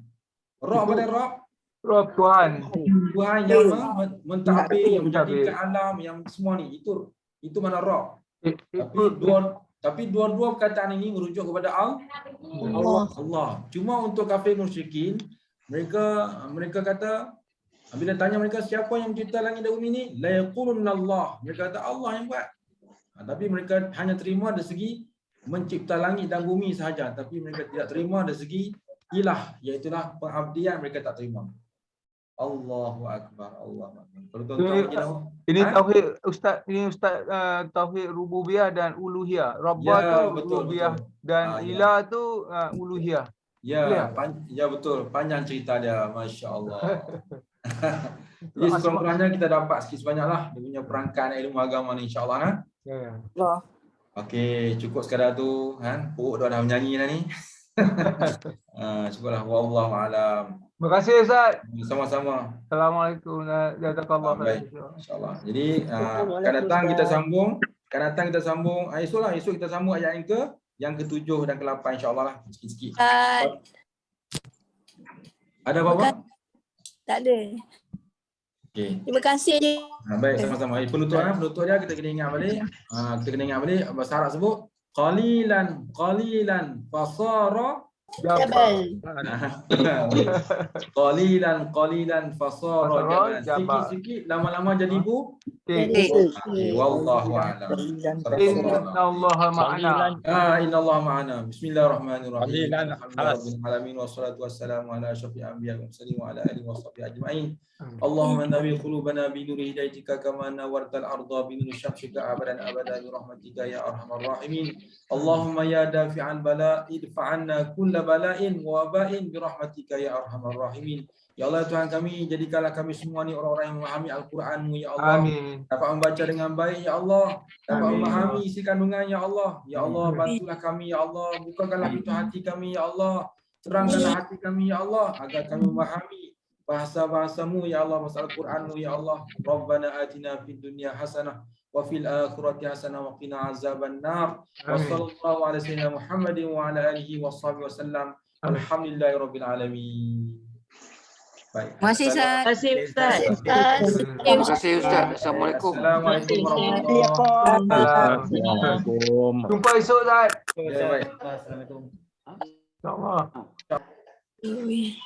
Rabb pada Rabb Tuhan yang mentadbir, yang menjadikan alam, yang semua ni. Itu mana Rabb. Tapi dua-dua perkataan ini merujuk kepada Allah. Cuma untuk kafir musyrikin, mereka kata, bila tanya mereka siapa yang mencipta langit dan bumi ni, la yaqulunna Allah. Mereka kata Allah yang buat. Tapi mereka hanya terima dari segi mencipta langit dan bumi sahaja, tapi mereka tidak terima dari segi ilah, iaitulah pengabdian mereka tak terima. Allahu akbar. Kalau tuan-tuan ini tauhid Ustaz, tauhid rububiyah dan uluhiyah. Rabbah tu rububiyah dan ilah tu uluhiyah. Ya betul, panjang cerita dia, masya-Allah. Jadi sekurang-kurangnya kita dapat sikit sebanyaklah dia punya perangkat ilmu agama ni, insya-Allah Allah. Okey, cukup sekadar tu kan. Perut dah menyanyi dah ni. Cukuplah, wallahu alam. Terima kasih Ustaz. Sama-sama. Assalamualaikum. Jazakallah khair. Insya-Allah. Jadi akan datang kita sambung Akan datang kita sambung esok kita sambung ayat yang ke-7 dan ke-8 insya-Allah lah sikit-sikit. Ada apa-apa? Tak ada. Okey. Terima kasih je. Baik, sama-sama. Penutup dia kita kena ingat balik. Kita kena ingat balik bahasa Arab sebut qalilan fasara Jabal. Qalilan fasara jabal. Sikit-sikit lama-lama jadi wallahu a'lam. Innallaha ma'ana. Innallaha ma'ana. Bismillahirrahmanirrahim. Alhamdulillahirabbil wassalatu wassalamu ala asyrafil anbiya'i wal mursalin wa ala alihi washabbihi ajma'in. Allahumma nawwir qulubana bi nuri hidayatika kama nawwartal arda bi nuri syamsika abadan bi rahmatika ya arhamar rahimin. Allahumma ya dafi'al bala'i idfa'anna kulla bala'in wa waba'in bi rahmatika ya arhamar rahimin. Ya Allah Tuhan kami, jadikanlah kami semua ni orang-orang yang memahami Al-Quran-Mu ya Allah. Amin. Dapat membaca dengan baik ya Allah. Dapat memahami isi kandungan ya Allah. Ya Allah, bantulah kami ya Allah. Bukakanlah pintu hati kami ya Allah. Terangkanlah hati kami ya Allah agar kami memahami bahasa-bahasa-Mu ya Allah, bahasa Al-Quran-Mu ya Allah. Rabbana atina fid dunya hasanah wa fil akhirati hasanah wa qina azaban nar. Wa sallallahu ala sayyidina Muhammadin wa ala alihi washabihi wasallam. Alhamdulillahirabbil alamin. Baik. Terima kasih Ustaz. Terima kasih Ustaz. Assalamualaikum warahmatullahi Assalamualaikum. Jumpa esok Ustaz. wabarakatuh. Assalamualaikum. InsyaAllah.